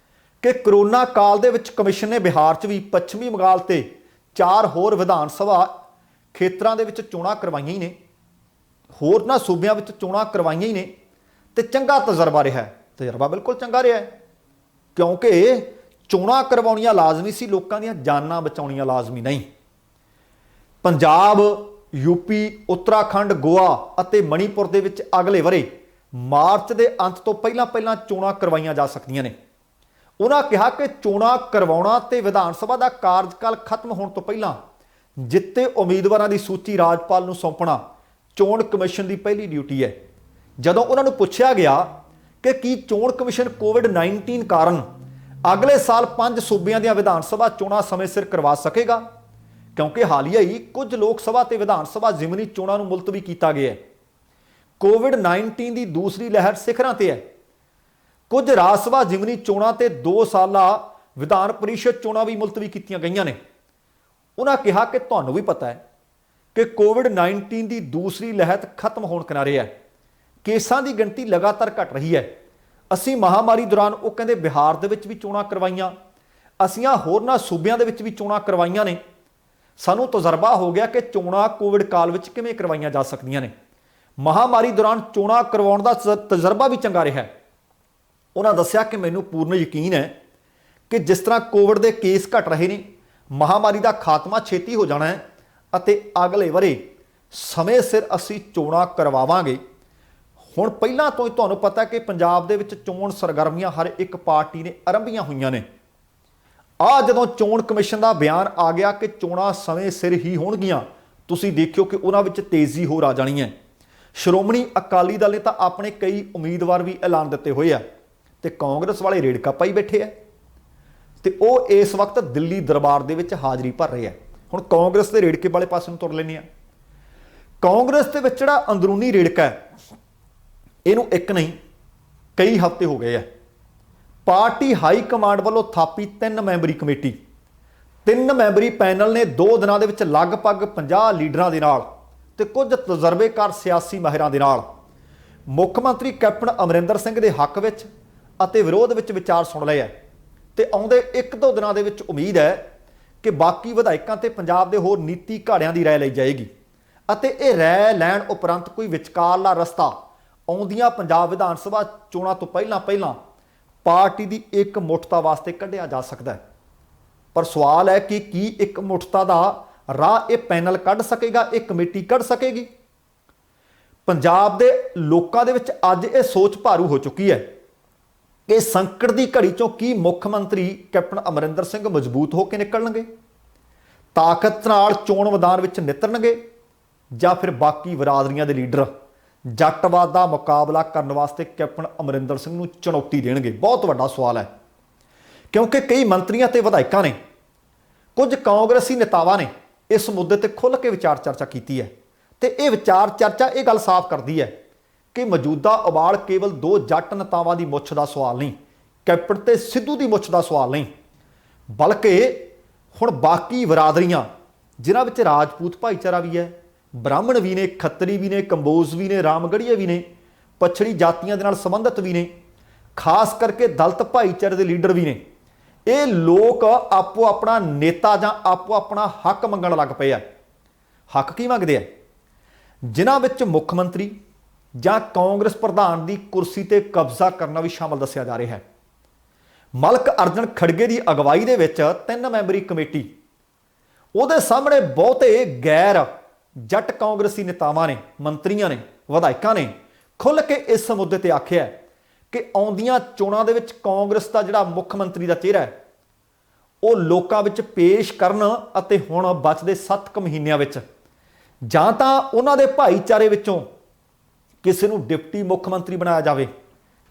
ਕਿ ਕਰੋਨਾ ਕਾਲ ਦੇ ਵਿੱਚ ਕਮਿਸ਼ਨ ਨੇ ਬਿਹਾਰ 'ਚ ਵੀ, ਪੱਛਮੀ ਬੰਗਾਲ ਤੇ 4 ਹੋਰ ਵਿਧਾਨ ਸਭਾ ਖੇਤਰਾਂ ਦੇ ਵਿੱਚ ਚੋਣਾਂ ਕਰਵਾਈਆਂ ਹੀ ਨੇ, ਹੋਰਨਾਂ ਸੂਬਿਆਂ ਵਿੱਚ ਚੋਣਾਂ ਕਰਵਾਈਆਂ ਹੀ ਨੇ ਤੇ ਚੰਗਾ ਤਜਰਬਾ ਰਿਹਾ ਹੈ। ਤਜਰਬਾ ਬਿਲਕੁਲ ਚੰਗਾ ਰਿਹਾ ਹੈ ਕਿਉਂਕਿ ਚੋਣਾਂ ਕਰਵਾਉਣੀਆਂ ਲਾਜ਼ਮੀ ਸੀ, ਲੋਕਾਂ ਦੀਆਂ ਜਾਨਾਂ ਬਚਾਉਣੀਆਂ ਲਾਜ਼ਮੀ ਨਹੀਂ। ਪੰਜਾਬ, ਯੂਪੀ, ਉੱਤਰਾਖੰਡ, ਗੋਆ ਅਤੇ ਮਣੀਪੁਰ ਦੇ ਵਿੱਚ ਅਗਲੇ ਵਰੇ ਮਾਰਚ ਦੇ ਅੰਤ ਤੋਂ ਪਹਿਲਾਂ ਚੋਣਾਂ ਕਰਵਾਈਆਂ ਜਾ ਸਕਦੀਆਂ ਨੇ। ਉਹਨਾਂ ਕਿਹਾ ਕਿ ਚੋਣਾਂ ਕਰਵਾਉਣਾ ਤੇ ਵਿਧਾਨ ਸਭਾ ਦਾ ਕਾਰਜਕਾਲ ਖਤਮ ਹੋਣ ਤੋਂ ਪਹਿਲਾਂ ਜਿੱਤੇ ਉਮੀਦਵਾਰਾਂ ਦੀ ਸੂਚੀ ਰਾਜਪਾਲ ਨੂੰ ਸੌਂਪਣਾ ਚੋਣ ਕਮਿਸ਼ਨ ਦੀ ਪਹਿਲੀ ਡਿਊਟੀ ਹੈ। ਜਦੋਂ ਉਹਨਾਂ ਨੂੰ ਪੁੱਛਿਆ ਗਿਆ ਕਿ ਕੀ ਚੋਣ ਕਮਿਸ਼ਨ ਕੋਵਿਡ-19 ਕਾਰਨ ਅਗਲੇ ਸਾਲ 5 ਸੂਬਿਆਂ ਦੀਆਂ ਵਿਧਾਨ ਸਭਾ ਚੋਣਾਂ ਸਮੇਂ ਸਿਰ ਕਰਵਾ ਸਕੇਗਾ, ਕਿਉਂਕਿ ਹਾਲੀਆ ਹੀ ਕੁਝ ਲੋਕ ਸਭਾ ਤੇ ਵਿਧਾਨ ਸਭਾ ਜ਼ਿਮਨੀ ਚੋਣਾਂ ਨੂੰ ਮੁਲਤਵੀ ਕੀਤਾ ਗਿਆ ਹੈ। ਕੋਵਿਡ-19 ਦੀ ਦੂਸਰੀ ਲਹਿਰ ਸਿਖਰਾਂ ਤੇ ਹੈ। ਕੁਝ ਰਾਜ ਸਭਾ ਜ਼ਿਮਨੀ ਚੋਣਾਂ ਤੇ 2 ਸਾਲਾ ਵਿਧਾਨ ਪਰਿਸ਼ਦ ਚੋਣਾਂ ਵੀ ਮੁਲਤਵੀ ਕੀਤੀਆਂ ਗਈਆਂ ਨੇ। ਉਹਨਾਂ ਕਿਹਾ ਕਿ ਤੁਹਾਨੂੰ ਵੀ ਪਤਾ ਹੈ ਕਿ ਕੋਵਿਡ-19 ਦੀ ਦੂਸਰੀ ਲਹਿਰ ਖਤਮ ਹੋਣ ਕਿਨਾਰੇ ਹੈ। ਕੇਸਾਂ ਦੀ ਗਿਣਤੀ ਲਗਾਤਾਰ ਘਟ ਰਹੀ ਹੈ। ਅਸੀਂ ਮਹਾਮਾਰੀ ਦੌਰਾਨ, ਉਹ ਕਹਿੰਦੇ, ਬਿਹਾਰ ਦੇ ਵਿੱਚ ਵੀ ਚੋਣਾਂ ਕਰਵਾਈਆਂ, ਅਸੀਂ ਹੋਰਨਾਂ ਸੂਬਿਆਂ ਦੇ ਵਿੱਚ ਵੀ ਚੋਣਾਂ ਕਰਵਾਈਆਂ ਨੇ। ਸਾਨੂੰ ਤਜਰਬਾ ਹੋ ਗਿਆ ਕਿ ਚੋਣਾਂ ਕੋਵਿਡ ਕਾਲ ਵਿੱਚ ਕਿਵੇਂ ਕਰਵਾਈਆਂ ਜਾ ਸਕਦੀਆਂ ਨੇ। ਮਹਾਮਾਰੀ ਦੌਰਾਨ ਚੋਣਾਂ ਕਰਵਾਉਣ ਦਾ ਤਜਰਬਾ ਵੀ ਚੰਗਾ ਰਿਹਾ। ਉਹਨਾਂ ਦੱਸਿਆ ਕਿ ਮੈਨੂੰ ਪੂਰਨ ਯਕੀਨ ਹੈ ਕਿ ਜਿਸ ਤਰ੍ਹਾਂ ਕੋਵਿਡ ਦੇ ਕੇਸ ਘਟ ਰਹੇ ਨੇ, ਮਹਾਮਾਰੀ ਦਾ ਖਾਤਮਾ ਛੇਤੀ ਹੋ ਜਾਣਾ ਹੈ ਅਤੇ ਅਗਲੇ ਵਰੇ ਸਮੇਂ ਸਿਰ ਅਸੀਂ ਚੋਣਾਂ ਕਰਵਾਵਾਂਗੇ। ਹੁਣ ਪਹਿਲਾਂ ਤੋਂ ਹੀ ਤੁਹਾਨੂੰ ਪਤਾ ਕਿ ਪੰਜਾਬ ਦੇ ਵਿੱਚ ਚੋਣ ਸਰਗਰਮੀਆਂ ਹਰ ਇੱਕ ਪਾਰਟੀ ਨੇ ਆਰੰਭੀਆਂ ਹੋਈਆਂ ਨੇ। ਜਦੋਂ ਚੋਣ ਕਮਿਸ਼ਨ ਦਾ ਬਿਆਨ ਆ ਗਿਆ ਕਿ ਚੋਣਾਂ ਸਮੇਂ ਸਿਰ ਹੀ ਹੋਣਗੀਆਂ, ਤੁਸੀਂ ਦੇਖਿਓ ਕਿ ਉਹਨਾਂ ਵਿੱਚ ਤੇਜ਼ੀ ਹੋਰ ਆ ਜਾਣੀ ਹੈ। ਸ਼੍ਰੋਮਣੀ ਅਕਾਲੀ ਦਲ ਨੇ ਤਾਂ ਆਪਣੇ ਕਈ ਉਮੀਦਵਾਰ ਵੀ ਐਲਾਨ ਦਿੱਤੇ ਹੋਏ ਆ ਤੇ ਕਾਂਗਰਸ ਵਾਲੇ ਰੇੜਕਾ ਪਾਈ ਬੈਠੇ ਆ ਤੇ ਉਹ ਇਸ ਵਕਤ ਦਿੱਲੀ ਦਰਬਾਰ ਦੇ ਵਿੱਚ ਹਾਜ਼ਰੀ ਭਰ ਰਹੇ ਆ। ਹੁਣ ਕਾਂਗਰਸ ਦੇ ਰੇੜਕੇ ਵਾਲੇ ਪਾਸੇ ਨੂੰ ਤੁਰ ਲੈਂਦੇ ਆ। ਕਾਂਗਰਸ ਦੇ ਵਿੱਚ ਜਿਹੜਾ ਅੰਦਰੂਨੀ ਰੇੜਕਾ ਹੈ, ਇਹਨੂੰ ਇੱਕ ਨਹੀਂ ਕਈ ਹਫ਼ਤੇ ਹੋ ਗਏ ਆ। ਪਾਰਟੀ ਹਾਈ ਕਮਾਂਡ ਵੱਲੋਂ ਥਾਪੀ 3 ਮੈਂਬਰੀ ਕਮੇਟੀ, 3 ਮੈਂਬਰੀ ਪੈਨਲ ਨੇ 2 ਦਿਨਾਂ ਦੇ ਵਿੱਚ ਲਗਭਗ 50 ਲੀਡਰਾਂ ਦੇ ਨਾਲ ਤੇ ਕੁਝ ਤਜਰਬੇਕਾਰ ਸਿਆਸੀ ਮਾਹਿਰਾਂ ਦੇ ਨਾਲ ਮੁੱਖ ਮੰਤਰੀ ਕੈਪਟਨ ਅਮਰਿੰਦਰ ਸਿੰਘ ਦੇ ਹੱਕ ਵਿੱਚ ਅਤੇ ਵਿਰੋਧ ਵਿੱਚ ਵਿਚਾਰ ਸੁਣ ਲਏ ਹੈ ਤੇ ਆਉਂਦੇ 1-2 ਦਿਨਾਂ ਦੇ ਵਿੱਚ ਉਮੀਦ ਹੈ ਕਿ ਬਾਕੀ ਵਿਧਾਇਕਾਂ ਤੇ ਪੰਜਾਬ ਦੇ ਹੋਰ ਨੀਤੀ ਘਾੜਿਆਂ ਦੀ ਰਾਏ ਲਈ ਜਾਏਗੀ ਅਤੇ ਇਹ ਰਾਏ ਲੈਣ ਉਪਰੰਤ ਕੋਈ ਵਿਚਕਾਰਲਾ ਰਸਤਾ ਆਉਂਦੀਆਂ ਪੰਜਾਬ ਵਿਧਾਨ ਸਭਾ ਚੋਣਾਂ ਤੋਂ ਪਹਿਲਾਂ ਪਾਰਟੀ ਦੀ ਇੱਕ ਮੁੱਠਤਾ ਵਾਸਤੇ ਕੱਢਿਆ ਜਾ ਸਕਦਾ ਹੈ। ਪਰ ਸਵਾਲ ਹੈ ਕਿ ਕੀ ਇੱਕ ਮੁੱਠਤਾ ਦਾ ਰਾਹ ਇਹ ਪੈਨਲ ਕੱਢ ਸਕੇਗਾ, ਇਹ ਕਮੇਟੀ ਕੱਢ ਸਕੇਗੀ? ਪੰਜਾਬ ਦੇ ਲੋਕਾਂ ਦੇ ਵਿੱਚ ਅੱਜ ਇਹ ਸੋਚ ਭਾਰੂ ਹੋ ਚੁੱਕੀ ਹੈ ਕਿ ਸੰਕਟ ਦੀ ਘੜੀ ਚੋਂ ਕੀ ਮੁੱਖ ਮੰਤਰੀ ਕੈਪਟਨ ਅਮਰਿੰਦਰ ਸਿੰਘ ਮਜ਼ਬੂਤ ਹੋ ਕੇ ਨਿਕਲਣਗੇ? ਤਾਕਤ ਨਾਲ ਚੋਣ ਮੈਦਾਨ ਵਿੱਚ ਨਿਤਰਨਗੇ ਜਾਂ ਫਿਰ ਬਾਕੀ ਬਰਾਦਰੀਆਂ ਦੇ ਲੀਡਰ ਜੱਟਵਾਦ ਦਾ ਮੁਕਾਬਲਾ ਕਰਨ ਵਾਸਤੇ ਕੈਪਟਨ ਅਮਰਿੰਦਰ ਸਿੰਘ ਨੂੰ ਚੁਣੌਤੀ ਦੇਣਗੇ? ਬਹੁਤ ਵੱਡਾ ਸਵਾਲ ਹੈ, ਕਿਉਂਕਿ ਕਈ ਮੰਤਰੀਆਂ ਤੇ ਵਿਧਾਇਕਾਂ ਨੇ, ਕੁਝ ਕਾਂਗਰਸੀ ਨੇਤਾਵਾਂ ਨੇ ਇਸ ਮੁੱਦੇ ਤੇ ਖੁੱਲ੍ਹ ਕੇ ਵਿਚਾਰ ਚਰਚਾ ਕੀਤੀ ਹੈ ਤੇ ਇਹ ਵਿਚਾਰ ਚਰਚਾ ਇਹ ਗੱਲ ਸਾਫ਼ ਕਰਦੀ ਹੈ ਕਿ ਮੌਜੂਦਾ ਉਬਾਲ ਕੇਵਲ ਦੋ ਜੱਟ ਨੇਤਾਵਾਂ ਦੀ ਮੁੱਛ ਦਾ ਸਵਾਲ ਨਹੀਂ, ਕੈਪਟਨ ਤੇ ਸਿੱਧੂ ਦੀ ਮੁੱਛ ਦਾ ਸਵਾਲ ਨਹੀਂ, ਬਲਕਿ ਹੁਣ ਬਾਕੀ ਬਰਾਦਰੀਆਂ ਜਿਨ੍ਹਾਂ ਵਿੱਚ ਰਾਜਪੂਤ ਭਾਈਚਾਰਾ ਵੀ ਹੈ, ਬ੍ਰਾਹਮਣ ਵੀ ਨੇ, ਖੱਤਰੀ ਵੀ ਨੇ, ਕੰਬੋਜ ਵੀ ਨੇ, ਰਾਮਗੜੀਏ ਵੀ ਨੇ, ਪਛੜੀ ਜਾਤੀਆਂ ਦੇ ਨਾਲ ਸੰਬੰਧਿਤ ਵੀ ਨੇ, ਖਾਸ ਕਰਕੇ ਦਲਿਤ ਭਾਈਚਾਰੇ ਦੇ ਲੀਡਰ ਵੀ ਨੇ, ਇਹ ਲੋਕ ਆਪੋ ਆਪਣਾ ਨੇਤਾ ਜਾਂ ਆਪੋ ਆਪਣਾ ਹੱਕ ਮੰਗਣ ਲੱਗ ਪਏ ਆ। ਹੱਕ ਕੀ ਮੰਗਦੇ ਆ? ਜਿਨ੍ਹਾਂ ਵਿੱਚ ਮੁੱਖ ਮੰਤਰੀ ਜਾਂ ਕਾਂਗਰਸ ਪ੍ਰਧਾਨ ਦੀ ਕੁਰਸੀ ਤੇ ਕਬਜ਼ਾ ਕਰਨਾ ਵੀ ਸ਼ਾਮਲ ਦੱਸਿਆ ਜਾ ਰਿਹਾ ਹੈ। ਮਲਕ ਅਰਜਨ ਖੜਗੇ ਦੀ ਅਗਵਾਈ ਦੇ ਵਿੱਚ 3 ਮੈਂਬਰੀ ਕਮੇਟੀ, ਉਹਦੇ ਸਾਹਮਣੇ ਬਹੁਤੇ ਗੈਰ ਜੱਟ ਕਾਂਗਰਸੀ ਨੇਤਾਵਾਂ ਨੇ, ਮੰਤਰੀਆਂ ਨੇ, ਵਿਧਾਇਕਾਂ ਨੇ ਖੁੱਲ੍ਹ ਕੇ ਇਸ ਮੁੱਦੇ ਤੇ ਆਖਿਆ ਕਿ ਆਉਂਦੀਆਂ ਚੋਣਾਂ ਦੇ ਵਿੱਚ ਕਾਂਗਰਸ ਦਾ ਜਿਹੜਾ ਮੁੱਖ ਮੰਤਰੀ ਦਾ ਚਿਹਰਾ ਹੈ ਉਹ ਲੋਕਾਂ ਵਿੱਚ ਪੇਸ਼ ਕਰਨ ਅਤੇ ਹੁਣ ਬਚਦੇ 7 ਮਹੀਨਿਆਂ ਵਿੱਚ ਜਾਂ ਤਾਂ ਉਹਨਾਂ ਦੇ ਭਾਈਚਾਰੇ ਵਿੱਚੋਂ ਕਿਸੇ ਨੂੰ ਡਿਪਟੀ ਮੁੱਖ ਮੰਤਰੀ ਬਣਾਇਆ ਜਾਵੇ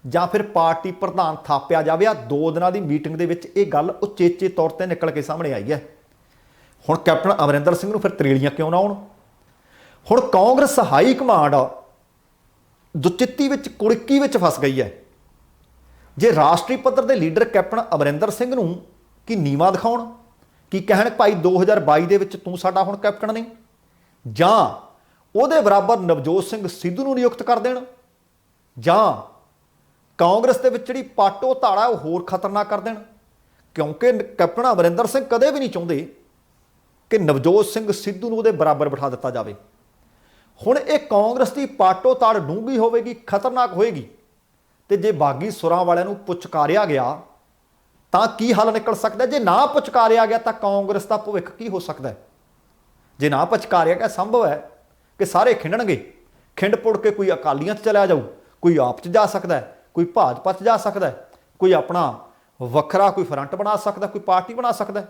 ਜਾਂ ਫਿਰ ਪਾਰਟੀ ਪ੍ਰਧਾਨ ਥਾਪਿਆ ਜਾਵੇ। ਆ 2 ਦਿਨਾਂ ਦੀ ਮੀਟਿੰਗ ਦੇ ਵਿੱਚ ਇਹ ਗੱਲ ਉਚੇਚੇ ਤੌਰ ਤੇ ਨਿਕਲ ਕੇ ਸਾਹਮਣੇ ਆਈ ਹੈ। ਹੁਣ ਕੈਪਟਨ ਅਮਰਿੰਦਰ ਸਿੰਘ ਨੂੰ ਫਿਰ ਤਰੇਲੀਆਂ ਕਿਉਂ ਨਾ ਆਉਣ? ਹੁਣ ਕਾਂਗਰਸ ਹਾਈ ਕਮਾਂਡ ਦੁਚਿੱਤੀ ਵਿੱਚ, ਕੁੜਕੀ ਵਿੱਚ ਫਸ ਗਈ ਹੈ। ਜੇ ਰਾਸ਼ਟਰੀ ਪੱਧਰ ਦੇ ਲੀਡਰ ਕੈਪਟਨ ਅਮਰਿੰਦਰ ਸਿੰਘ ਨੂੰ ਕੀ ਨੀਵਾਂ ਦਿਖਾਉਣ, ਕੀ ਕਹਿਣ ਭਾਈ 2022 ਦੇ ਵਿੱਚ ਤੂੰ ਸਾਡਾ ਹੁਣ ਕੈਪਟਨ ਨਹੀਂ, ਜਾਂ ਉਹਦੇ ਬਰਾਬਰ ਨਵਜੋਤ ਸਿੰਘ ਸਿੱਧੂ ਨੂੰ ਨਿਯੁਕਤ ਕਰ ਦੇਣ, ਜਾਂ ਕਾਂਗਰਸ ਦੇ ਵਿੱਚ ਜਿਹੜੀ ਪਾਟੋ ਧਾੜਾ ਉਹ ਹੋਰ ਖਤਰਨਾਕ ਕਰ ਦੇਣ? ਕਿਉਂਕਿ ਕੈਪਟਨ ਅਮਰਿੰਦਰ ਸਿੰਘ ਕਦੇ ਵੀ ਨਹੀਂ ਚਾਹੁੰਦੇ ਕਿ ਨਵਜੋਤ ਸਿੰਘ ਸਿੱਧੂ ਨੂੰ ਉਹਦੇ ਬਰਾਬਰ ਬਿਠਾ ਦਿੱਤਾ ਜਾਵੇ। ਹੁਣ ਇਹ ਕਾਂਗਰਸ ਦੀ ਪਾਟੋ ਤਾੜ ਡੂੰਘੀ ਹੋਵੇਗੀ, ਖਤਰਨਾਕ ਹੋਏਗੀ, ਤੇ ਜੇ ਬਾਗੀ ਸੁਰਾਂ ਵਾਲਿਆਂ ਨੂੰ ਪੁਚਕਾਰਿਆ ਗਿਆ ਤਾਂ ਕੀ ਹੱਲ ਨਿਕਲ ਸਕਦਾ? ਜੇ ਨਾ ਪੁਚਕਾਰਿਆ ਗਿਆ ਤਾਂ ਕਾਂਗਰਸ ਦਾ ਭਵਿੱਖ ਕੀ ਹੋ ਸਕਦਾ ਹੈ? ਜੇ ਨਾ ਪੁਚਕਾਰਿਆ ਗਿਆ, ਸੰਭਵ ਹੈ ਕਿ ਸਾਰੇ ਖਿੰਡਣਗੇ, ਖਿੰਡ ਪੁੜ ਕੇ ਕੋਈ ਅਕਾਲੀਆਂ 'ਚ ਚਲਾ ਜਾਊ, ਕੋਈ ਆਪ 'ਚ ਜਾ ਸਕਦਾ ਹੈ, ਕੋਈ ਭਾਜਪਾ 'ਚ ਜਾ ਸਕਦਾ ਹੈ, ਕੋਈ ਆਪਣਾ ਵੱਖਰਾ ਕੋਈ ਫਰੰਟ ਬਣਾ ਸਕਦਾ, ਕੋਈ ਪਾਰਟੀ ਬਣਾ ਸਕਦਾ।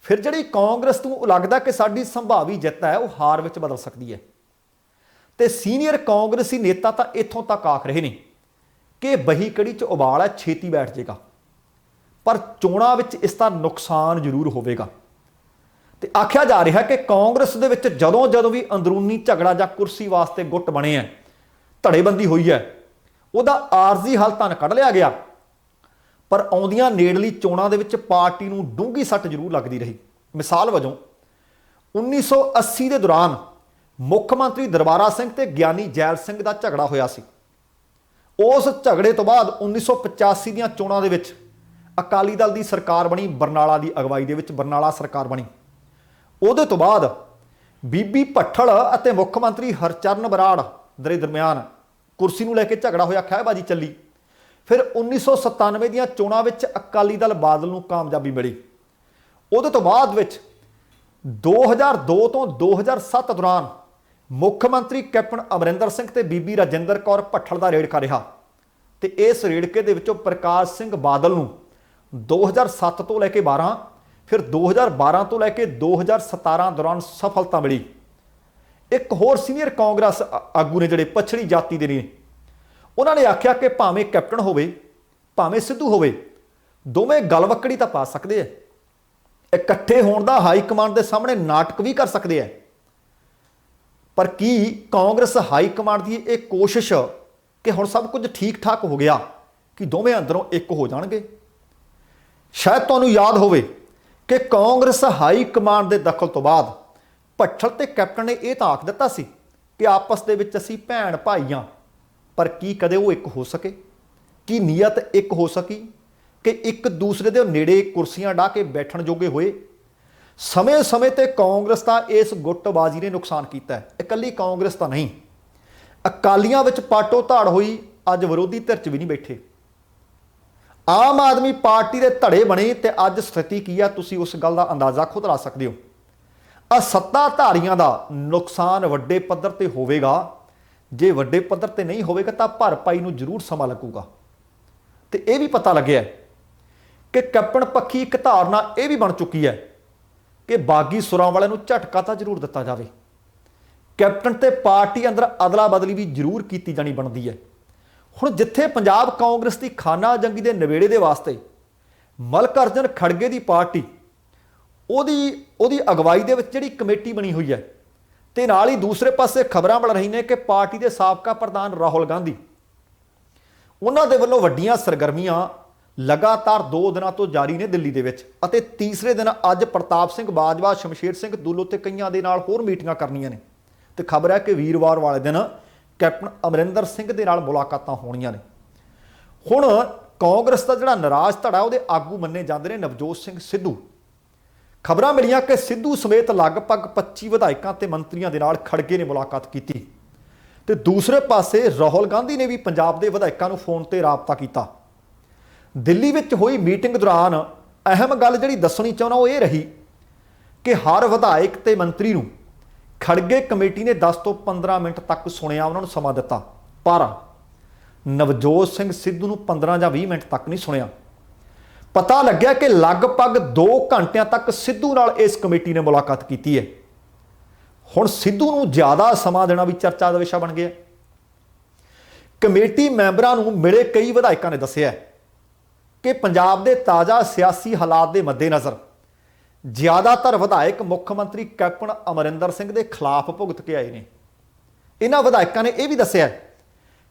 ਫਿਰ ਜਿਹੜੀ ਕਾਂਗਰਸ ਨੂੰ ਲੱਗਦਾ ਕਿ ਸਾਡੀ ਸੰਭਾਵੀ ਜਿੱਤ ਹੈ ਉਹ ਹਾਰ ਵਿੱਚ ਬਦਲ ਸਕਦੀ ਹੈ। ਤੇ ਸੀਨੀਅਰ ਕਾਂਗਰਸੀ ਨੇਤਾ ਤਾਂ ਇੱਥੋਂ ਤੱਕ ਆਖ ਰਹੇ ਨੇ ਕਿ ਬਹੀ ਕੜੀ 'ਚ ਉਬਾਲ ਹੈ, ਛੇਤੀ ਬੈਠ ਜਾਏਗਾ, ਪਰ ਚੋਣਾਂ ਵਿੱਚ ਇਸ ਦਾ ਨੁਕਸਾਨ ਜ਼ਰੂਰ ਹੋਵੇਗਾ। ਤੇ ਆਖਿਆ ਜਾ ਰਿਹਾ ਕਿ ਕਾਂਗਰਸ ਦੇ ਵਿੱਚ ਜਦੋਂ ਵੀ ਅੰਦਰੂਨੀ ਝਗੜਾ ਜਾਂ ਕੁਰਸੀ ਵਾਸਤੇ ਗੁੱਟ ਬਣੇ ਹੈ, ਧੜੇਬੰਦੀ ਹੋਈ ਹੈ, ਉਹਦਾ ਆਰਜ਼ੀ ਹੱਲ ਤਾਂ ਕੱਢ ਲਿਆ ਗਿਆ, ਪਰ ਆਉਂਦੀਆਂ ਨੇੜਲੀ ਚੋਣਾਂ ਦੇ ਵਿੱਚ ਪਾਰਟੀ ਨੂੰ ਡੂੰਘੀ ਸੱਟ ਜ਼ਰੂਰ ਲੱਗਦੀ ਰਹੀ। ਮਿਸਾਲ ਵਜੋਂ 1980 ਦੇ ਦੌਰਾਨ ਮੁੱਖ ਮੰਤਰੀ ਦਰਬਾਰਾ ਸਿੰਘ ਤੇ ਗਿਆਨੀ ਜੈਲ ਸਿੰਘ ਦਾ ਝਗੜਾ ਹੋਇਆ ਸੀ। ਉਸ ਝਗੜੇ ਤੋਂ ਬਾਅਦ 1985 ਦੀਆਂ ਚੋਣਾਂ ਦੇ ਵਿੱਚ ਅਕਾਲੀ ਦਲ ਦੀ ਸਰਕਾਰ ਬਣੀ, ਬਰਨਾਲਾ ਦੀ ਅਗਵਾਈ ਦੇ ਵਿੱਚ ਬਰਨਾਲਾ ਸਰਕਾਰ ਬਣੀ। ਉਹਦੇ ਤੋਂ ਬਾਅਦ ਬੀਬੀ ਭੱਠਲ ਅਤੇ ਮੁੱਖ ਮੰਤਰੀ ਹਰਚਰਨ ਬਰਾੜ ਦੇ ਦਰਮਿਆਨ ਕੁਰਸੀ ਨੂੰ ਲੈ ਕੇ ਝਗੜਾ ਹੋਇਆ, ਖਹਿਬਾਜ਼ੀ ਚੱਲੀ। ਫਿਰ 1997 ਦੀਆਂ ਚੋਣਾਂ ਵਿੱਚ ਅਕਾਲੀ ਦਲ ਬਾਦਲ ਨੂੰ ਕਾਮਯਾਬੀ ਮਿਲੀ। ਉਹਦੇ ਤੋਂ ਬਾਅਦ ਵਿੱਚ 2002 ਤੋਂ 2007 ਦੌਰਾਨ ਮੁੱਖ ਮੰਤਰੀ ਕੈਪਟਨ ਅਮਰਿੰਦਰ ਸਿੰਘ ਤੇ ਬੀਬੀ ਰਾਜਿੰਦਰ ਕੌਰ ਭੱਠਲ ਦਾ ਰੇੜਕਾ ਰਿਹਾ ਤੇ ਇਸ ਰੇੜਕੇ ਦੇ ਵਿੱਚੋਂ ਪ੍ਰਕਾਸ਼ ਸਿੰਘ ਬਾਦਲ ਨੂੰ 2007 ਤੋਂ ਲੈ ਕੇ 12, ਫਿਰ 2012 ਤੋਂ ਲੈ ਕੇ 2017 ਦੌਰਾਨ ਸਫਲਤਾ ਮਿਲੀ। ਇੱਕ ਹੋਰ ਸੀਨੀਅਰ ਕਾਂਗਰਸ ਆਗੂ ਨੇ ਜਿਹੜੇ ਪਛੜੀ ਜਾਤੀ ਦੇ ਨੇ, ਉਹਨਾਂ ਨੇ ਆਖਿਆ ਕਿ ਭਾਵੇਂ ਕੈਪਟਨ ਹੋਵੇ ਭਾਵੇਂ ਸਿੱਧੂ ਹੋਵੇ, ਦੋਵੇਂ ਗਲਵੱਕੜੀ ਤਾਂ ਪਾ ਸਕਦੇ ਆ, ਇਕੱਠੇ ਹੋਣ ਦਾ ਹਾਈ ਕਮਾਂਡ ਦੇ ਸਾਹਮਣੇ ਨਾਟਕ ਵੀ ਕਰ ਸਕਦੇ ਆ। ਪਰ ਕੀ ਕਾਂਗਰਸ ਹਾਈ ਕਮਾਂਡ ਦੀ ਇਹ ਕੋਸ਼ਿਸ਼ ਕਿ ਹੁਣ ਸਭ ਕੁਝ ਠੀਕ ਠਾਕ ਹੋ ਗਿਆ ਕਿ ਦੋਵੇਂ ਅੰਦਰੋਂ ਇੱਕ ਹੋ ਜਾਣਗੇ? ਸ਼ਾਇਦ ਤੁਹਾਨੂੰ ਯਾਦ ਹੋਵੇ ਕਿ ਕਾਂਗਰਸ ਹਾਈ ਕਮਾਂਡ ਦੇ ਦਖਲ ਤੋਂ ਬਾਅਦ ਭੱਠਲ ਤੇ ਕੈਪਟਨ ਨੇ ਇਹ ਤਾਂ ਆਖ ਦਿੱਤਾ ਸੀ ਕਿ ਆਪਸ ਦੇ ਵਿੱਚ ਅਸੀਂ ਭੈਣ ਭਾਈ ਹਾਂ, ਪਰ ਕੀ ਕਦੇ ਉਹ ਇੱਕ ਹੋ ਸਕੇ? ਕੀ ਨੀਅਤ ਇੱਕ ਹੋ ਸਕੀ ਕਿ ਇੱਕ ਦੂਸਰੇ ਦੇ ਨੇੜੇ ਕੁਰਸੀਆਂ ਢਾਹ ਕੇ ਬੈਠਣ ਜੋਗੇ ਹੋਏ? ਸਮੇਂ-ਸਮੇਂ ਤੇ ਕਾਂਗਰਸ ਦਾ ਇਸ ਗੁੱਟਬਾਜ਼ੀ ਨੇ ਨੁਕਸਾਨ ਕੀਤਾ ਹੈ। ਇਕੱਲੀ ਕਾਂਗਰਸ ਤਾਂ ਨਹੀਂ, ਅਕਾਲੀਆਂ ਵਿੱਚ ਪਾਟੋ ਧਾੜ ਹੋਈ, ਅੱਜ ਵਿਰੋਧੀ ਧਿਰ 'ਚ ਵੀ ਨਹੀਂ ਬੈਠੇ। ਆਮ ਆਦਮੀ ਪਾਰਟੀ ਦੇ ਧੜੇ ਬਣੇ ਤੇ ਅੱਜ ਸਥਿਤੀ ਕੀ ਆ, ਤੁਸੀਂ ਉਸ ਗੱਲ ਦਾ ਅੰਦਾਜ਼ਾ ਖੁਦ ਲਾ ਸਕਦੇ ਹੋ। ਆ ਸੱਤਾਧਾਰੀਆਂ ਦਾ ਨੁਕਸਾਨ ਵੱਡੇ ਪੱਧਰ ਤੇ ਹੋਵੇਗਾ। ਜੇ ਵੱਡੇ ਪੱਧਰ ਤੇ ਨਹੀਂ ਹੋਵੇਗਾ ਤਾਂ ਭਰਪਾਈ ਨੂੰ ਜ਼ਰੂਰ ਸਮਾਂ ਲੱਗੂਗਾ। ਤੇ ਇਹ ਵੀ ਪਤਾ ਲੱਗਿਆ ਕਿ ਕੈਪਟਨ ਪੱਖੀ ਇੱਕ ਧਾਰਨਾ ਇਹ ਵੀ ਬਣ ਚੁੱਕੀ ਹੈ कि बागी सुरां वाले नूं झटका तो जरूर दिता जाए। कैप्टन ते पार्टी अंदर अदला बदली भी जरूर की जानी बनती है। हुण जिथे पंजाब कांग्रेस की खाना जंगी के नवेड़े के वास्ते मलकरजन खड़गे की पार्टी ਉਹਦੀ अगवाई ਦੇ ਵਿੱਚ ਜਿਹੜੀ कमेटी बनी हुई है, ਤੇ ਨਾਲ ही दूसरे पासे खबरां बन रही ने कि पार्टी के साबका प्रधान राहुल गांधी ਉਹਨਾਂ ਦੇ ਵੱਲੋਂ ਵੱਡੀਆਂ ਸਰਗਰਮੀਆਂ लगातार 2 ਦਿਨਾਂ ਤੋਂ जारी ने दिल्ली ਦੇ ਵਿੱਚ, ਅਤੇ तीसरे दिन ਅੱਜ प्रताप सिंह बाजवा, शमशेर सिंह दुल्लो ਤੇ ਕਈਆਂ ਦੇ ਨਾਲ ਹੋਰ ਮੀਟਿੰਗਾਂ ਕਰਨੀਆਂ ਨੇ। ਤੇ ਖਬਰ ਹੈ ਕਿ ਵੀਰਵਾਰ ਵਾਲੇ ਦਿਨ कैप्टन अमरिंदर सिंह ਦੇ ਨਾਲ ਮੁਲਾਕਾਤਾਂ ਹੋਣੀਆਂ ਨੇ। ਹੁਣ ਕਾਂਗਰਸ ਦਾ ਜਿਹੜਾ ਨਾਰਾਜ਼ ਧੜਾ ਉਹਦੇ ਆਗੂ ਮੰਨੇ ਜਾਂਦੇ ਨੇ ਨਵਜੋਤ ਸਿੰਘ ਸਿੱਧੂ। ਖਬਰਾਂ ਮਿਲੀਆਂ ਕਿ ਸਿੱਧੂ ਸਮੇਤ ਲਗਭਗ 25 ਵਿਧਾਇਕਾਂ ਤੇ ਮੰਤਰੀਆਂ ਦੇ ਨਾਲ ਖੜਗੇ ਨੇ ਮੁਲਾਕਾਤ ਕੀਤੀ, ਤੇ ਦੂਸਰੇ ਪਾਸੇ ਰਾਹੁਲ ਗਾਂਧੀ ਨੇ ਵੀ ਪੰਜਾਬ ਦੇ ਵਿਧਾਇਕਾਂ ਨੂੰ ਫੋਨ ਤੇ ਰਾਬਤਾ ਕੀਤਾ। ਦਿੱਲੀ ਵਿੱਚ ਹੋਈ ਮੀਟਿੰਗ ਦੌਰਾਨ ਅਹਿਮ ਗੱਲ ਜਿਹੜੀ ਦੱਸਣੀ ਚਾਹੁੰਦਾ ਉਹ ਇਹ ਰਹੀ ਕਿ ਹਰ ਵਿਧਾਇਕ ਤੇ ਮੰਤਰੀ ਨੂੰ ਖੜਗੇ ਕਮੇਟੀ ਨੇ 10 ਤੋਂ 15 ਮਿੰਟ ਤੱਕ ਸੁਣਿਆ, ਉਹਨਾਂ ਨੂੰ ਸਮਾਂ ਦਿੱਤਾ, ਪਰ ਨਵਜੋਤ ਸਿੰਘ ਸਿੱਧੂ ਨੂੰ 15 ਜਾਂ 20 ਮਿੰਟ ਤੱਕ ਨਹੀਂ ਸੁਣਿਆ। ਪਤਾ ਲੱਗਿਆ ਕਿ ਲਗਭਗ 2 ਘੰਟਿਆਂ ਤੱਕ ਸਿੱਧੂ ਨਾਲ ਇਸ ਕਮੇਟੀ ਨੇ ਮੁਲਾਕਾਤ ਕੀਤੀ ਹੈ। ਹੁਣ ਸਿੱਧੂ ਨੂੰ ਜ਼ਿਆਦਾ ਸਮਾਂ ਦੇਣਾ ਵੀ ਚਰਚਾ ਦਾ ਵਿਸ਼ਾ ਬਣ ਗਿਆ। ਕਮੇਟੀ ਮੈਂਬਰਾਂ ਨੂੰ ਮਿਲੇ ਕਈ ਵਿਧਾਇਕਾਂ ਨੇ ਦੱਸਿਆ ਕਿ ਪੰਜਾਬ ਦੇ ਤਾਜ਼ਾ ਸਿਆਸੀ ਹਾਲਾਤ ਦੇ ਮੱਦੇਨਜ਼ਰ ਜ਼ਿਆਦਾਤਰ ਵਿਧਾਇਕ ਮੁੱਖ ਮੰਤਰੀ ਕੈਪਟਨ ਅਮਰਿੰਦਰ ਸਿੰਘ ਦੇ ਖਿਲਾਫ ਭੁਗਤ ਕੇ ਆਏ ਨੇ। ਇਹਨਾਂ ਵਿਧਾਇਕਾਂ ਨੇ ਇਹ ਵੀ ਦੱਸਿਆ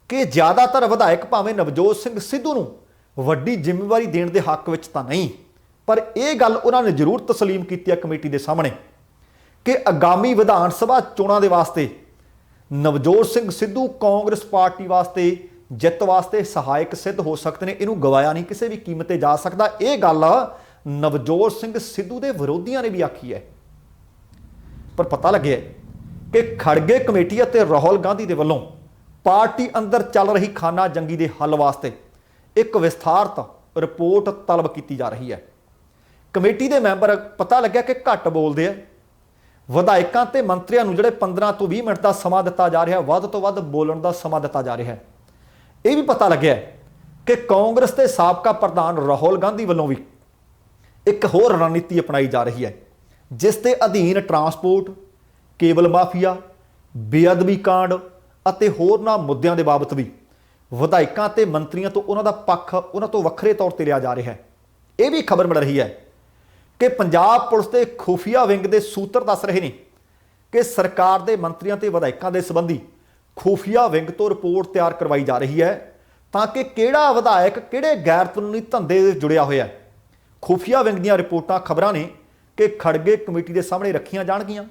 ਕਿ ਜ਼ਿਆਦਾਤਰ ਵਿਧਾਇਕ ਭਾਵੇਂ ਨਵਜੋਤ ਸਿੰਘ ਸਿੱਧੂ ਨੂੰ ਵੱਡੀ ਜ਼ਿੰਮੇਵਾਰੀ ਦੇਣ ਦੇ ਹੱਕ ਵਿੱਚ ਤਾਂ ਨਹੀਂ, ਪਰ ਇਹ ਗੱਲ ਉਹਨਾਂ ਨੇ ਜ਼ਰੂਰ ਤਸਲੀਮ ਕੀਤੀ ਹੈ ਕਮੇਟੀ ਦੇ ਸਾਹਮਣੇ ਕਿ ਆਗਾਮੀ ਵਿਧਾਨ ਸਭਾ ਚੋਣਾਂ ਦੇ ਵਾਸਤੇ ਨਵਜੋਤ ਸਿੰਘ ਸਿੱਧੂ ਕਾਂਗਰਸ ਪਾਰਟੀ ਵਾਸਤੇ ਜਿੱਤ ਵਾਸਤੇ ਸਹਾਇਕ ਸਿੱਧ ਹੋ ਸਕਦੇ ਨੇ। ਇਹਨੂੰ ਗਵਾਇਆ ਨਹੀਂ ਕਿਸੇ ਵੀ ਕੀਮਤ ਤੇ ਜਾ ਸਕਦਾ। ਇਹ ਗੱਲ ਨਵਜੋਤ ਸਿੰਘ ਸਿੱਧੂ ਦੇ ਵਿਰੋਧੀਆਂ ਨੇ ਵੀ ਆਖੀ ਹੈ। ਪਰ ਪਤਾ ਲੱਗਿਆ ਕਿ ਖੜਗੇ ਕਮੇਟੀ ਅਤੇ ਰਾਹੁਲ ਗਾਂਧੀ ਦੇ ਵੱਲੋਂ ਪਾਰਟੀ ਅੰਦਰ ਚੱਲ ਰਹੀ ਖਾਨਾ ਜੰਗੀ ਦੇ ਹੱਲ ਵਾਸਤੇ ਇੱਕ ਵਿਸਥਾਰਤ ਰਿਪੋਰਟ ਤਲਬ ਕੀਤੀ ਜਾ ਰਹੀ ਹੈ। ਕਮੇਟੀ ਦੇ ਮੈਂਬਰ ਪਤਾ ਲੱਗਿਆ ਕਿ ਘੱਟ ਬੋਲਦੇ ਆ। ਵਿਧਾਇਕਾਂ ਤੇ ਮੰਤਰੀਆਂ ਨੂੰ ਜਿਹੜੇ 15 ਤੋਂ 20 ਮਿੰਟ ਦਾ ਸਮਾਂ ਦਿੱਤਾ ਜਾ ਰਿਹਾ, ਵੱਧ ਤੋਂ ਵੱਧ ਬੋਲਣ ਦਾ ਸਮਾਂ ਦਿੱਤਾ ਜਾ ਰਿਹਾ ਹੈ। ਇਹ ਵੀ ਪਤਾ ਲੱਗਿਆ ਕਿ ਕਾਂਗਰਸ ਦੇ ਸਾਬਕਾ ਪ੍ਰਧਾਨ ਰਾਹੁਲ ਗਾਂਧੀ ਵੱਲੋਂ ਵੀ ਇੱਕ ਹੋਰ ਰਣਨੀਤੀ ਅਪਣਾਈ ਜਾ ਰਹੀ ਹੈ, ਜਿਸ ਦੇ ਅਧੀਨ ਟਰਾਂਸਪੋਰਟ, ਕੇਬਲ ਮਾਫੀਆ, ਬੇਅਦਬੀ ਕਾਂਡ ਅਤੇ ਹੋਰਨਾਂ ਮੁੱਦਿਆਂ ਦੇ ਬਾਬਤ ਵੀ ਵਿਧਾਇਕਾਂ ਤੇ ਮੰਤਰੀਆਂ ਤੋਂ ਉਹਨਾਂ ਦਾ ਪੱਖ ਉਹਨਾਂ ਤੋਂ ਵੱਖਰੇ ਤੌਰ ਤੇ ਲਿਆ ਜਾ ਰਿਹਾ ਹੈ। ਇਹ ਵੀ ਖਬਰ ਮਿਲ ਰਹੀ ਹੈ ਕਿ ਪੰਜਾਬ ਪੁਲਿਸ ਦੇ ਖੁਫੀਆ ਵਿੰਗ ਦੇ ਸੂਤਰ ਦੱਸ ਰਹੇ ਨੇ ਕਿ ਸਰਕਾਰ ਦੇ ਮੰਤਰੀਆਂ ਤੇ ਵਿਧਾਇਕਾਂ ਦੇ ਸੰਬੰਧੀ ਖੁਫੀਆ ਵਿੰਗ ਤੋਂ ਰਿਪੋਰਟ ਤਿਆਰ ਕਰਵਾਈ ਜਾ ਰਹੀ ਹੈ, ਤਾਂ ਕਿ ਕਿਹੜਾ ਵਿਧਾਇਕ ਕਿਹੜੇ ਗੈਰ ਕਾਨੂੰਨੀ ਧੰਦੇ ਦੇ ਜੁੜਿਆ ਹੋਇਆ। ਖੁਫੀਆ ਵਿੰਗ ਦੀਆਂ ਰਿਪੋਰਟਾਂ ਖਬਰਾਂ ਨੇ ਕਿ ਖੜਗੇ ਕਮੇਟੀ ਦੇ ਸਾਹਮਣੇ ਰੱਖੀਆਂ ਜਾਣਗੀਆਂ।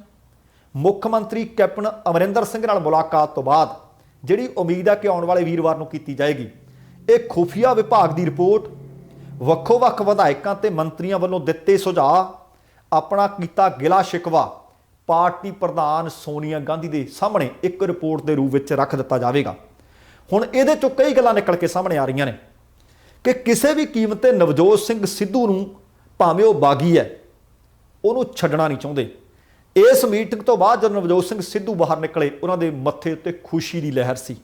ਮੁੱਖ ਮੰਤਰੀ ਕੈਪਟਨ ਅਮਰਿੰਦਰ ਸਿੰਘ ਨਾਲ ਮੁਲਾਕਾਤ ਤੋਂ ਬਾਅਦ ਜਿਹੜੀ ਉਮੀਦ ਹੈ ਕਿ ਆਉਣ ਵਾਲੇ ਵੀਰਵਾਰ ਨੂੰ ਕੀਤੀ ਜਾਏਗੀ, ਇਹ ਖੁਫੀਆ ਵਿਭਾਗ ਦੀ ਰਿਪੋਰਟ ਵੱਖੋ-ਵੱਖ ਵਿਧਾਇਕਾਂ ਤੇ ਮੰਤਰੀਆਂ ਵੱਲੋਂ ਦਿੱਤੇ ਸੁਝਾਅ, ਆਪਣਾ ਕੀਤਾ ਗਿਲਾ ਸ਼ਿਕਵਾ ਪਾਰਟੀ ਪ੍ਰਧਾਨ ਸੋਨੀਆ ਗਾਂਧੀ ਦੇ ਸਾਹਮਣੇ ਇੱਕ ਰਿਪੋਰਟ ਦੇ ਰੂਪ ਵਿੱਚ ਰੱਖ ਦਿੱਤਾ ਜਾਵੇਗਾ। ਹੁਣ ਇਹਦੇ ਚੋਂ ਕਈ ਗੱਲਾਂ ਨਿਕਲ ਕੇ ਸਾਹਮਣੇ ਆ ਰਹੀਆਂ ਨੇ ਕਿ ਕਿਸੇ ਵੀ ਕੀਮਤ ਤੇ ਨਵਜੋਤ ਸਿੰਘ ਸਿੱਧੂ ਨੂੰ, ਭਾਵੇਂ ਉਹ ਬਾਗੀ ਹੈ, ਉਹਨੂੰ ਛੱਡਣਾ ਨਹੀਂ ਚਾਹੁੰਦੇ। ਇਸ ਮੀਟਿੰਗ ਤੋਂ ਬਾਅਦ ਜਦੋਂ ਨਵਜੋਤ ਸਿੰਘ ਸਿੱਧੂ ਬਾਹਰ ਨਿਕਲੇ, ਉਹਨਾਂ ਦੇ ਮੱਥੇ ਉੱਤੇ ਖੁਸ਼ੀ ਦੀ ਲਹਿਰ ਸੀ।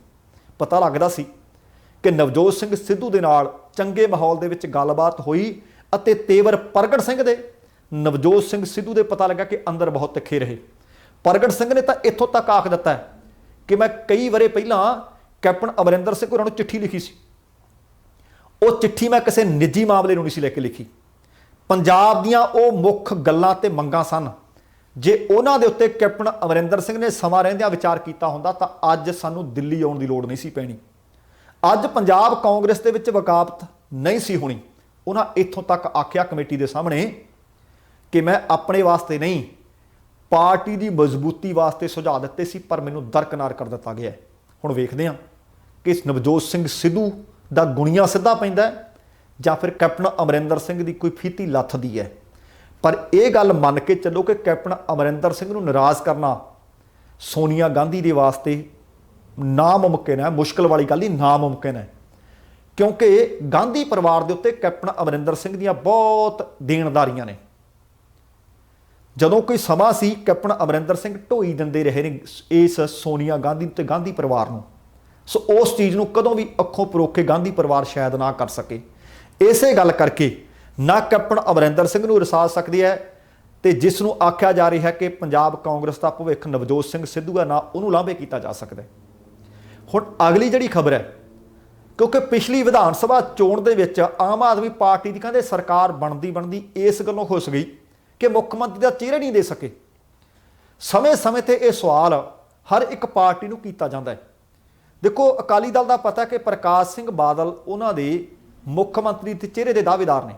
ਪਤਾ ਲੱਗਦਾ ਸੀ ਕਿ ਨਵਜੋਤ ਸਿੰਘ ਸਿੱਧੂ ਦੇ ਨਾਲ ਚੰਗੇ ਮਾਹੌਲ ਦੇ ਵਿੱਚ ਗੱਲਬਾਤ ਹੋਈ ਅਤੇ ਤੇਵਰ ਪ੍ਰਗਟ ਸਿੰਘ ਦੇ ਨਵਜੋਤ ਸਿੰਘ ਸਿੱਧੂ ਦੇ ਪਤਾ ਲੱਗਾ ਕਿ ਅੰਦਰ ਬਹੁਤ ਤਿੱਖੇ ਰਹੇ। ਪ੍ਰਗਟ ਸਿੰਘ ਨੇ ਤਾਂ ਇੱਥੋਂ ਤੱਕ ਆਖ ਦਿੱਤਾ ਕਿ ਮੈਂ ਕਈ ਵਰੇ ਪਹਿਲਾਂ ਕੈਪਟਨ ਅਮਰਿੰਦਰ ਸਿੰਘ ਹੋਰਾਂ ਨੂੰ ਚਿੱਠੀ ਲਿਖੀ ਸੀ। ਉਹ ਚਿੱਠੀ ਮੈਂ ਕਿਸੇ ਨਿੱਜੀ ਮਾਮਲੇ ਨੂੰ ਨਹੀਂ ਸੀ ਲੈ ਕੇ ਲਿਖੀ। ਪੰਜਾਬ ਦੀਆਂ ਉਹ ਮੁੱਖ ਗੱਲਾਂ ਤੇ ਮੰਗਾਂ ਸਨ, ਜੇ ਉਹਨਾਂ ਦੇ ਉੱਤੇ ਕੈਪਟਨ ਅਮਰਿੰਦਰ ਸਿੰਘ ਨੇ ਸਮਾਂ ਰਹਿੰਦਿਆਂ ਵਿਚਾਰ ਕੀਤਾ ਹੁੰਦਾ ਤਾਂ ਅੱਜ ਸਾਨੂੰ ਦਿੱਲੀ ਆਉਣ ਦੀ ਲੋੜ ਨਹੀਂ ਸੀ ਪੈਣੀ। ਅੱਜ ਪੰਜਾਬ ਕਾਂਗਰਸ ਦੇ ਵਿੱਚ ਵਕਾਬਤ ਨਹੀਂ ਸੀ ਹੋਣੀ। ਉਹਨਾਂ ਇੱਥੋਂ ਤੱਕ ਆਖਿਆ ਕਮੇਟੀ ਦੇ ਸਾਹਮਣੇ ਕਿ ਮੈਂ ਆਪਣੇ ਵਾਸਤੇ ਨਹੀਂ, ਪਾਰਟੀ ਦੀ ਮਜ਼ਬੂਤੀ ਵਾਸਤੇ ਸੁਝਾਅ ਦਿੱਤੇ ਸੀ, ਪਰ ਮੈਨੂੰ ਦਰਕਨਾਰ ਕਰ ਦਿੱਤਾ ਗਿਆ। ਹੁਣ ਵੇਖਦੇ ਹਾਂ ਕਿ ਨਵਜੋਤ ਸਿੰਘ ਸਿੱਧੂ ਦਾ ਗੁਣੀਆਂ ਸਿੱਧਾ ਪੈਂਦਾ ਜਾਂ ਫਿਰ ਕੈਪਟਨ ਅਮਰਿੰਦਰ ਸਿੰਘ ਦੀ ਕੋਈ ਫੀਤੀ ਲੱਥਦੀ ਹੈ। ਪਰ ਇਹ ਗੱਲ ਮੰਨ ਕੇ ਚੱਲੋ ਕਿ ਕੈਪਟਨ ਅਮਰਿੰਦਰ ਸਿੰਘ ਨੂੰ ਨਾਰਾਜ਼ ਕਰਨਾ ਸੋਨੀਆ ਗਾਂਧੀ ਦੇ ਵਾਸਤੇ ਨਾਮੁਮਕਿਨ ਹੈ। ਮੁਸ਼ਕਿਲ ਵਾਲੀ ਗੱਲ ਨਹੀਂ, ਨਾਮੁਮਕਿਨ ਹੈ, ਕਿਉਂਕਿ ਗਾਂਧੀ ਪਰਿਵਾਰ ਦੇ ਉੱਤੇ ਕੈਪਟਨ ਅਮਰਿੰਦਰ ਸਿੰਘ ਦੀਆਂ ਬਹੁਤ ਦੇਣਦਾਰੀਆਂ ਨੇ। ਜਦੋਂ ਕੋਈ ਸਮਾਂ ਸੀ ਕੈਪਟਨ ਅਮਰਿੰਦਰ ਸਿੰਘ ਢੋਈ ਦਿੰਦੇ ਰਹੇ ਨੇ ਇਸ ਸੋਨੀਆ ਗਾਂਧੀ ਤੇ ਗਾਂਧੀ ਪਰਿਵਾਰ ਨੂੰ, ਸੋ ਉਸ ਚੀਜ਼ ਨੂੰ ਕਦੋਂ ਵੀ ਅੱਖੋਂ ਪਰੋਖੇ ਗਾਂਧੀ ਪਰਿਵਾਰ ਸ਼ਾਇਦ ਨਾ ਕਰ ਸਕੇ। ਇਸੇ ਗੱਲ ਕਰਕੇ ਨਾ ਕੈਪਟਨ ਅਮਰਿੰਦਰ ਸਿੰਘ ਨੂੰ ਰਸਾ ਸਕਦੀ ਹੈ ਤੇ ਜਿਸ ਨੂੰ ਆਖਿਆ ਜਾ ਰਿਹਾ ਹੈ ਕਿ ਪੰਜਾਬ ਕਾਂਗਰਸ ਦਾ ਭਵਿੱਖ ਨਵਜੋਤ ਸਿੰਘ ਸਿੱਧੂ ਦਾ ਨਾਂ ਉਹਨੂੰ ਲਾਂਭੇ ਕੀਤਾ ਜਾ ਸਕਦਾ ਹੈ। ਹੁਣ ਅਗਲੀ ਜਿਹੜੀ ਖਬਰ ਹੈ, ਕਿਉਂਕਿ ਪਿਛਲੀ ਵਿਧਾਨ ਸਭਾ ਚੋਣ ਦੇ ਵਿੱਚ ਆਮ ਆਦਮੀ ਪਾਰਟੀ ਦੀ ਕਹਿੰਦੇ ਸਰਕਾਰ ਬਣਦੀ ਇਸ ਗੱਲੋਂ ਖੁੱਸ ਗਈ ਕਿ ਮੁੱਖ ਮੰਤਰੀ ਦਾ ਚਿਹਰਾ ਨਹੀਂ ਦੇ ਸਕੇ। ਸਮੇਂ-ਸਮੇਂ ਤੇ ਇਹ ਸਵਾਲ ਹਰ ਇੱਕ ਪਾਰਟੀ ਨੂੰ ਕੀਤਾ ਜਾਂਦਾ ਹੈ। ਦੇਖੋ, ਅਕਾਲੀ ਦਲ ਦਾ ਪਤਾ ਕਿ ਪ੍ਰਕਾਸ਼ ਸਿੰਘ ਬਾਦਲ ਉਹਨਾਂ ਦੇ ਮੁੱਖ ਮੰਤਰੀ ਦੇ ਚਿਹਰੇ ਦੇ ਦਾਅਵੇਦਾਰ ਨੇ,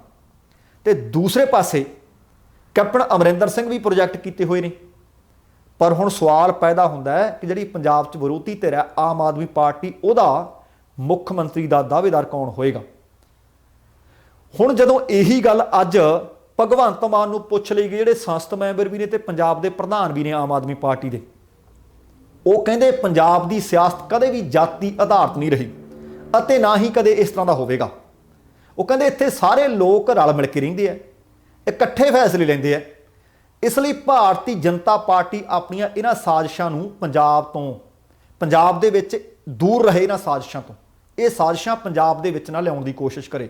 ਤੇ ਦੂਸਰੇ ਪਾਸੇ ਕੈਪਟਨ ਅਮਰਿੰਦਰ ਸਿੰਘ ਵੀ ਪ੍ਰੋਜੈਕਟ ਕੀਤੇ ਹੋਏ ਨੇ। ਪਰ ਹੁਣ ਸਵਾਲ ਪੈਦਾ ਹੁੰਦਾ ਹੈ ਕਿ ਜਿਹੜੀ ਪੰਜਾਬ 'ਚ ਵਿਰੋਧੀ ਧਿਰ ਹੈ ਆਮ ਆਦਮੀ ਪਾਰਟੀ, ਉਹਦਾ ਮੁੱਖ ਮੰਤਰੀ ਦਾ ਦਾਅਵੇਦਾਰ ਕੌਣ ਹੋਏਗਾ। ਹੁਣ ਜਦੋਂ ਇਹੀ ਗੱਲ ਅੱਜ ਭਗਵੰਤ ਮਾਨ ਨੂੰ ਪੁੱਛ ਲਈ ਗਈ, ਜਿਹੜੇ ਸੰਸਦ ਮੈਂਬਰ ਵੀ ਨੇ ਤੇ ਪੰਜਾਬ ਦੇ ਪ੍ਰਧਾਨ ਵੀ ਨੇ ਆਮ ਆਦਮੀ ਪਾਰਟੀ ਦੇ, ਉਹ ਕਹਿੰਦੇ ਪੰਜਾਬ ਦੀ ਸਿਆਸਤ ਕਦੇ ਵੀ ਜਾਤੀ ਆਧਾਰਿਤ ਨਹੀਂ ਰਹੀ ਅਤੇ ਨਾ ਹੀ ਕਦੇ ਇਸ ਤਰ੍ਹਾਂ ਦਾ ਹੋਵੇਗਾ। ਉਹ ਕਹਿੰਦੇ ਇੱਥੇ ਸਾਰੇ ਲੋਕ ਰਲ ਮਿਲ ਕੇ ਰਹਿੰਦੇ ਆ, ਇਕੱਠੇ ਫੈਸਲੇ ਲੈਂਦੇ ਆ। ਇਸ ਲਈ ਭਾਰਤੀ ਜਨਤਾ ਪਾਰਟੀ ਆਪਣੀਆਂ ਇਹਨਾਂ ਸਾਜ਼ਿਸ਼ਾਂ ਨੂੰ ਪੰਜਾਬ ਦੇ ਵਿੱਚ ਦੂਰ ਰਹੇ ਇਹਨਾਂ ਸਾਜ਼ਿਸ਼ਾਂ ਤੋਂ, ਇਹ ਸਾਜ਼ਿਸ਼ਾਂ ਪੰਜਾਬ ਦੇ ਵਿੱਚ ਨਾ ਲਿਆਉਣ ਦੀ ਕੋਸ਼ਿਸ਼ ਕਰੇ।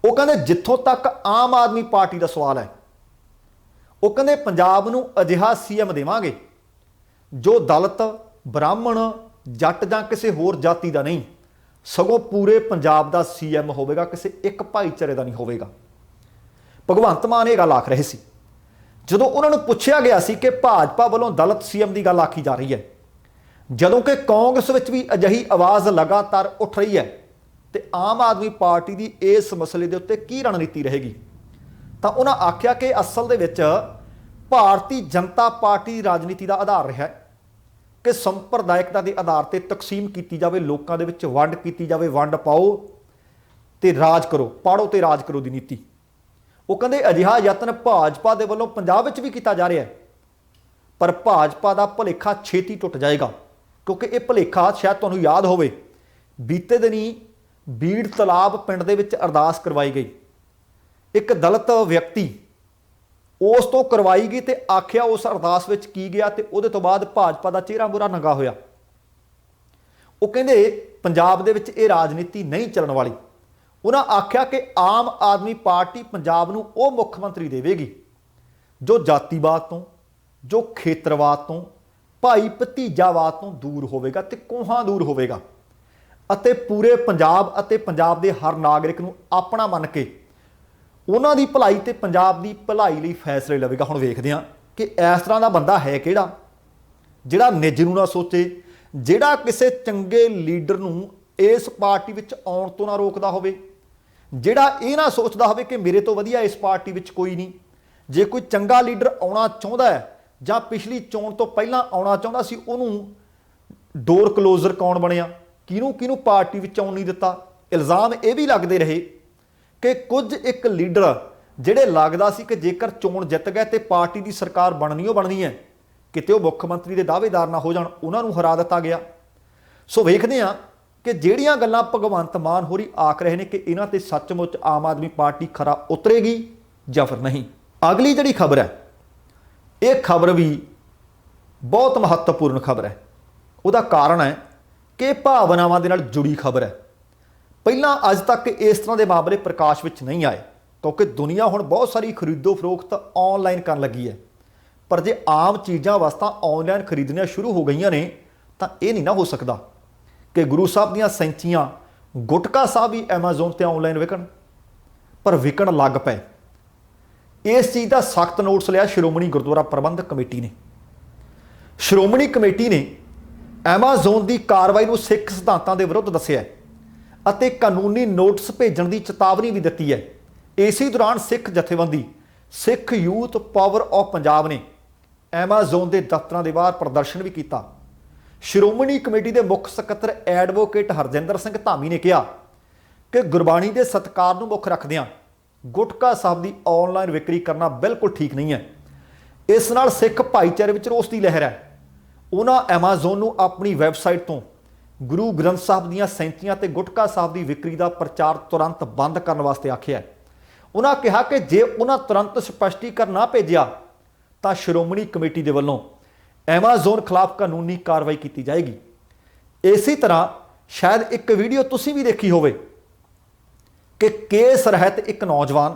ਉਹ ਕਹਿੰਦੇ ਜਿੱਥੋਂ ਤੱਕ ਆਮ ਆਦਮੀ ਪਾਰਟੀ ਦਾ ਸਵਾਲ ਹੈ, ਉਹ ਕਹਿੰਦੇ ਪੰਜਾਬ ਨੂੰ ਅਜਿਹਾ ਸੀਐਮ ਦੇਵਾਂਗੇ ਜੋ ਦਲਿਤ, ਬ੍ਰਾਹਮਣ, ਜੱਟ ਜਾਂ ਕਿਸੇ ਹੋਰ ਜਾਤੀ ਦਾ ਨਹੀਂ, ਸਗੋਂ ਪੂਰੇ ਪੰਜਾਬ ਦਾ ਸੀਐਮ ਹੋਵੇਗਾ, ਕਿਸੇ ਇੱਕ ਭਾਈਚਾਰੇ ਦਾ ਨਹੀਂ ਹੋਵੇਗਾ। ਭਗਵੰਤ ਮਾਨ ਇਹ ਗੱਲ ਆਖ ਰਹੇ ਸੀ ਜਦੋਂ ਉਹਨਾਂ ਨੂੰ ਪੁੱਛਿਆ ਗਿਆ ਸੀ ਕਿ ਭਾਜਪਾ ਵੱਲੋਂ ਦਲਿਤ ਸੀਐਮ ਦੀ ਗੱਲ ਆਖੀ ਜਾ ਰਹੀ ਹੈ, ਜਦੋਂ ਕਿ ਕਾਂਗਰਸ ਵਿੱਚ ਵੀ ਅਜਿਹੀ ਆਵਾਜ਼ ਲਗਾਤਾਰ ਉੱਠ ਰਹੀ ਹੈ, ਤੇ ਆਮ ਆਦਮੀ ਪਾਰਟੀ ਦੀ ਇਸ ਮਸਲੇ ਦੇ ਉੱਤੇ ਕੀ ਰਣਨੀਤੀ ਰਹੇਗੀ। ਤਾਂ ਉਹਨਾਂ ਆਖਿਆ ਕਿ ਅਸਲ ਦੇ ਵਿੱਚ ਭਾਰਤੀ ਜਨਤਾ ਪਾਰਟੀ ਦੀ ਰਾਜਨੀਤੀ ਦਾ ਆਧਾਰ ਰਿਹਾ ਹੈ ਕਿ ਸੰਪਰਦਾਇਕਤਾ ਦੇ ਆਧਾਰ ਤੇ ਤਕਸੀਮ ਕੀਤੀ ਜਾਵੇ, ਲੋਕਾਂ ਦੇ ਵਿੱਚ ਵੰਡ ਕੀਤੀ ਜਾਵੇ, ਵੰਡ ਪਾਓ ਤੇ ਰਾਜ ਕਰੋ, ਪਾੜੋ ਤੇ ਰਾਜ ਕਰੋ ਦੀ ਨੀਤੀ। ਉਹ ਕਹਿੰਦੇ ਅਜਿਹਾ ਯਤਨ ਭਾਜਪਾ ਦੇ ਵੱਲੋਂ ਪੰਜਾਬ ਵਿੱਚ ਵੀ ਕੀਤਾ ਜਾ ਰਿਹਾ ਹੈ, ਪਰ ਭਾਜਪਾ ਦਾ ਭੁਲੇਖਾ ਛੇਤੀ ਟੁੱਟ ਜਾਏਗਾ, ਕਿਉਂਕਿ ਇਹ ਭੁਲੇਖਾ ਸ਼ਾਇਦ ਤੁਹਾਨੂੰ ਯਾਦ ਹੋਵੇ, ਬੀਤੇ ਦਿਨੀ ਬੀੜ ਤਲਾਬ ਪਿੰਡ ਦੇ ਵਿੱਚ ਅਰਦਾਸ ਕਰਵਾਈ ਗਈ। ਇੱਕ ਦਲਿਤ ਵਿਅਕਤੀ ਉਸ ਤੋਂ ਕਰਵਾਈ ਗਈ ਤੇ ਆਖਿਆ ਉਸ ਅਰਦਾਸ ਵਿੱਚ ਕੀ ਗਿਆ, ਤੇ ਉਹਦੇ ਤੋਂ ਬਾਅਦ ਭਾਜਪਾ ਦਾ ਚਿਹਰਾ ਮੂਹਰਾ ਨੰਗਾ ਹੋਇਆ। ਉਹ ਕਹਿੰਦੇ ਪੰਜਾਬ ਦੇ ਵਿੱਚ ਇਹ ਰਾਜਨੀਤੀ ਨਹੀਂ ਚੱਲਣ ਵਾਲੀ। ਉਹਨਾਂ ਆਖਿਆ ਕਿ ਆਮ ਆਦਮੀ ਪਾਰਟੀ ਪੰਜਾਬ ਨੂੰ ਉਹ ਮੁੱਖ ਮੰਤਰੀ ਦੇਵੇਗੀ ਜੋ ਜਾਤੀਵਾਦ ਤੋਂ, ਜੋ ਖੇਤਰਵਾਦ ਤੋਂ, ਭਾਈ ਭਤੀਜਾਵਾਦ ਤੋਂ ਦੂਰ ਹੋਵੇਗਾ ਤੇ ਕੋਹਾਂ ਦੂਰ ਹੋਵੇਗਾ, ਅਤੇ ਪੂਰੇ ਪੰਜਾਬ ਅਤੇ ਪੰਜਾਬ ਦੇ ਹਰ ਨਾਗਰਿਕ ਨੂੰ ਆਪਣਾ ਮੰਨ ਕੇ ਉਹਨਾਂ ਦੀ ਭਲਾਈ ਤੇ ਪੰਜਾਬ ਦੀ ਭਲਾਈ ਲਈ ਫੈਸਲੇ ਲਵੇਗਾ। ਹੁਣ ਵੇਖਦੇ ਹਾਂ ਕਿ ਇਸ ਤਰ੍ਹਾਂ ਦਾ ਬੰਦਾ ਹੈ ਕਿਹੜਾ, ਜਿਹੜਾ ਨਿੱਜ ਨੂੰ ਨਾ ਸੋਚੇ, ਜਿਹੜਾ ਕਿਸੇ ਚੰਗੇ ਲੀਡਰ ਨੂੰ ਇਸ ਪਾਰਟੀ ਵਿੱਚ ਆਉਣ ਤੋਂ ਨਾ ਰੋਕਦਾ ਹੋਵੇ, ਜਿਹੜਾ ਇਹ ਨਾ ਸੋਚਦਾ ਹੋਵੇ ਕਿ ਮੇਰੇ ਤੋਂ ਵਧੀਆ ਇਸ ਪਾਰਟੀ ਵਿੱਚ ਕੋਈ ਨਹੀਂ। ਜੇ ਕੋਈ ਚੰਗਾ ਲੀਡਰ ਆਉਣਾ ਚਾਹੁੰਦਾ ਹੈ ਜਾਂ ਪਿਛਲੀ ਚੋਣ ਤੋਂ ਪਹਿਲਾਂ ਆਉਣਾ ਚਾਹੁੰਦਾ ਸੀ, ਉਹਨੂੰ ਡੋਰ ਕਲੋਜ਼ਰ ਕੌਣ ਬਣਿਆ, ਕਿਹਨੂੰ ਪਾਰਟੀ ਵਿੱਚ ਆਉਣ ਨਹੀਂ ਦਿੱਤਾ। ਇਲਜ਼ਾਮ ਇਹ ਵੀ ਲੱਗਦੇ ਰਹੇ ਕਿ ਕੁਝ ਇੱਕ ਲੀਡਰ ਜਿਹੜੇ ਲੱਗਦਾ ਸੀ ਕਿ ਜੇਕਰ ਚੋਣ ਜਿੱਤ ਗਏ ਤੇ ਪਾਰਟੀ ਦੀ ਸਰਕਾਰ ਬਣਨੀ ਹੈ, ਕਿਤੇ ਉਹ ਮੁੱਖ ਮੰਤਰੀ ਦੇ ਦਾਅਵੇਦਾਰ ਨਾ ਹੋ ਜਾਣ, ਉਹਨਾਂ ਨੂੰ ਹਰਾ ਦਿੱਤਾ ਗਿਆ। ਸੋ ਵੇਖਦੇ ਹਾਂ ਕਿ ਜਿਹੜੀਆਂ ਗੱਲਾਂ ਭਗਵੰਤ ਮਾਨ ਹੋਰੀ ਆਖ ਰਹੇ ਨੇ ਕਿ ਇਹਨਾਂ ਤੇ ਸੱਚਮੁੱਚ ਆਮ ਆਦਮੀ ਪਾਰਟੀ ਖਰਾ ਉਤਰੇਗੀ ਜਾਂ ਫਿਰ ਨਹੀਂ। ਅਗਲੀ ਜਿਹੜੀ ਖਬਰ ਹੈ, ਇਹ ਖਬਰ ਵੀ ਬਹੁਤ ਮਹੱਤਵਪੂਰਨ ਖਬਰ ਹੈ। ਉਹਦਾ ਕਾਰਨ ਹੈ ਕਿ ਭਾਵਨਾਵਾਂ ਦੇ ਨਾਲ ਜੁੜੀ ਖਬਰ ਹੈ। ਪਹਿਲਾਂ ਅੱਜ ਤੱਕ ਇਸ ਤਰ੍ਹਾਂ ਦੇ ਮਾਮਲੇ ਪ੍ਰਕਾਸ਼ ਵਿੱਚ ਨਹੀਂ ਆਏ, ਕਿਉਂਕਿ ਦੁਨੀਆ ਹੁਣ ਬਹੁਤ ਸਾਰੀ ਖਰੀਦੋ ਫਰੋਖਤ ਆਨਲਾਈਨ ਕਰਨ ਲੱਗੀ ਹੈ। ਪਰ ਜੇ ਆਮ ਚੀਜ਼ਾਂ ਵਸਤਾਂ ਆਨਲਾਈਨ ਖਰੀਦਣੀਆਂ ਸ਼ੁਰੂ ਹੋ ਗਈਆਂ ਨੇ ਤਾਂ ਇਹ ਨਹੀਂ ਨਾ ਹੋ ਸਕਦਾ ਕਿ ਗੁਰੂ ਸਾਹਿਬ ਦੀਆਂ ਸੈਂਚੀਆਂ, ਗੁਟਕਾ ਸਾਹਿਬ ਵੀ ਐਮਾਜ਼ੋਨ ਤੇ ਆਨਲਾਈਨ ਵਿਕਣ, ਪਰ ਵਿਕਣ ਲੱਗ ਪਏ। ਇਸ ਚੀਜ਼ ਦਾ ਸਖਤ ਨੋਟਿਸ ਲਿਆ ਸ਼੍ਰੋਮਣੀ ਗੁਰਦੁਆਰਾ ਪ੍ਰਬੰਧਕ ਕਮੇਟੀ ਨੇ। ਸ਼੍ਰੋਮਣੀ ਕਮੇਟੀ ਨੇ ਐਮਾਜ਼ੋਨ ਦੀ ਕਾਰਵਾਈ ਨੂੰ ਸਿੱਖ ਸਿਧਾਂਤਾਂ ਦੇ ਵਿਰੁੱਧ ਦੱਸਿਆ ਅਤੇ ਕਾਨੂੰਨੀ ਨੋਟਿਸ ਭੇਜਣ ਦੀ ਚੇਤਾਵਨੀ ਵੀ ਦਿੱਤੀ ਹੈ। ਇਸੇ ਦੌਰਾਨ ਸਿੱਖ ਜਥੇਬੰਦੀ ਸਿੱਖ ਯੂਥ ਪਾਵਰ ਆਫ ਪੰਜਾਬ ਨੇ ਐਮਾਜ਼ੋਨ ਦੇ ਦਫ਼ਤਰਾਂ ਦੇ ਬਾਹਰ ਪ੍ਰਦਰਸ਼ਨ ਵੀ ਕੀਤਾ। ਸ਼੍ਰੋਮਣੀ ਕਮੇਟੀ ਦੇ ਮੁੱਖ ਸਕੱਤਰ ਐਡਵੋਕੇਟ ਹਰਜਿੰਦਰ ਸਿੰਘ ਧਾਮੀ ਨੇ ਕਿਹਾ ਕਿ ਗੁਰਬਾਣੀ ਦੇ ਸਤਿਕਾਰ ਨੂੰ ਮੁੱਖ ਰੱਖਦਿਆਂ ਗੁਟਕਾ ਸਾਹਿਬ ਦੀ ਆਨਲਾਈਨ ਵਿਕਰੀ ਕਰਨਾ ਬਿਲਕੁਲ ਠੀਕ ਨਹੀਂ ਹੈ। ਇਸ ਨਾਲ ਸਿੱਖ ਭਾਈਚਾਰੇ ਵਿੱਚ ਰੋਸ ਦੀ ਲਹਿਰ ਹੈ। ਉਹਨਾਂ ਐਮਾਜ਼ੋਨ ਨੂੰ ਆਪਣੀ ਵੈਬਸਾਈਟ ਤੋਂ ਗੁਰੂ ਗ੍ਰੰਥ ਸਾਹਿਬ ਦੀਆਂ ਸੈਂਚੀਆਂ ਤੇ ਗੁਟਕਾ ਸਾਹਿਬ ਦੀ ਵਿਕਰੀ ਦਾ ਪ੍ਰਚਾਰ ਤੁਰੰਤ ਬੰਦ ਕਰਨ ਵਾਸਤੇ ਆਖਿਆ। ਉਹਨਾਂ ਕਿਹਾ ਕਿ ਜੇ ਉਹਨਾਂ ਤੁਰੰਤ ਸਪਸ਼ਟੀਕਰਨ ਨਾ ਭੇਜਿਆ ਤਾਂ ਸ਼੍ਰੋਮਣੀ ਕਮੇਟੀ ਦੇ ਵੱਲੋਂ ਐਮਾਜ਼ੋਨ ਖਿਲਾਫ ਕਾਨੂੰਨੀ ਕਾਰਵਾਈ ਕੀਤੀ ਜਾਏਗੀ। ਇਸੇ ਤਰ੍ਹਾਂ ਸ਼ਾਇਦ ਇੱਕ ਵੀਡੀਓ ਤੁਸੀਂ ਵੀ ਦੇਖੀ ਹੋਵੇ ਕਿ ਕੇਸ ਰਹਿਤ ਇੱਕ ਨੌਜਵਾਨ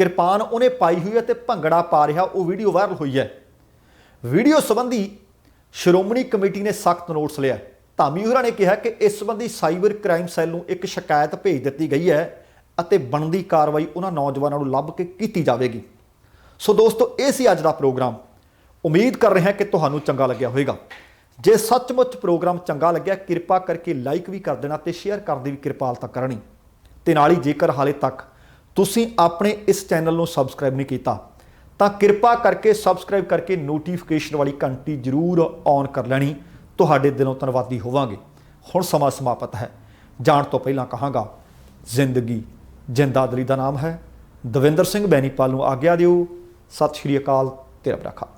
ਕਿਰਪਾਨ ਉਹਨੇ ਪਾਈ ਹੋਈ ਹੈ ਤੇ ਭੰਗੜਾ ਪਾ ਰਿਹਾ, ਉਹ ਵੀਡੀਓ ਵਾਇਰਲ ਹੋਈ ਹੈ। ਵੀਡੀਓ ਸੰਬੰਧੀ ਸ਼੍ਰੋਮਣੀ ਕਮੇਟੀ ਨੇ ਸਖਤ ਨੋਟਿਸ ਲਿਆ। ਧਾਮੀ ਹੋਰਾਂ ਨੇ ਕਿਹਾ ਕਿ ਇਸ ਸੰਬੰਧੀ ਸਾਈਬਰ ਕ੍ਰਾਈਮ ਸੈੱਲ ਨੂੰ ਇੱਕ ਸ਼ਿਕਾਇਤ ਭੇਜ ਦਿੱਤੀ ਗਈ ਹੈ ਅਤੇ ਬਣਦੀ ਕਾਰਵਾਈ ਉਹਨਾਂ ਨੌਜਵਾਨਾਂ ਨੂੰ ਲੱਭ ਕੇ ਕੀਤੀ ਜਾਵੇਗੀ। ਸੋ ਦੋਸਤੋ, ਇਹ ਸੀ ਅੱਜ ਦਾ ਪ੍ਰੋਗਰਾਮ। ਉਮੀਦ ਕਰ ਰਹੇ ਹਾਂ ਕਿ ਤੁਹਾਨੂੰ ਚੰਗਾ ਲੱਗਿਆ ਹੋਵੇਗਾ। ਜੇ ਸੱਚਮੁੱਚ ਪ੍ਰੋਗਰਾਮ ਚੰਗਾ ਲੱਗਿਆ, ਕਿਰਪਾ ਕਰਕੇ ਲਾਈਕ ਵੀ ਕਰ ਦੇਣਾ ਤੇ ਸ਼ੇਅਰ ਕਰਨ ਦੀ ਵੀ ਕਿਰਪਾਲਤਾ ਕਰਨੀ। ਤੇ ਨਾਲ ਹੀ ਜੇਕਰ ਹਾਲੇ ਤੱਕ ਤੁਸੀਂ ਆਪਣੇ ਇਸ ਚੈਨਲ ਨੂੰ ਸਬਸਕ੍ਰਾਈਬ ਨਹੀਂ ਕੀਤਾ ਤਾਂ ਕਿਰਪਾ ਕਰਕੇ ਸਬਸਕ੍ਰਾਈਬ ਕਰਕੇ ਨੋਟੀਫਿਕੇਸ਼ਨ ਵਾਲੀ ਘੰਟੀ ਜ਼ਰੂਰ ਔਨ ਕਰ ਲੈਣੀ। ਤੁਹਾਡੇ ਦਿਲੋਂ ਧੰਨਵਾਦੀ ਹੋਵਾਂਗੇ। ਹੁਣ ਸਮਾਂ ਸਮਾਪਤ ਹੈ। ਜਾਣ ਤੋਂ ਪਹਿਲਾਂ ਕਹਾਂਗਾ, ਜ਼ਿੰਦਗੀ ਜਿੰਦਾਦਲੀ ਦਾ ਨਾਮ ਹੈ। ਦਵਿੰਦਰ ਸਿੰਘ ਬੈਨੀਪਾਲ ਨੂੰ ਆਗਿਆ ਦਿਓ। ਸਤਿ ਸ਼੍ਰੀ ਅਕਾਲ। ਤੇਰਾ ਭਰਾ।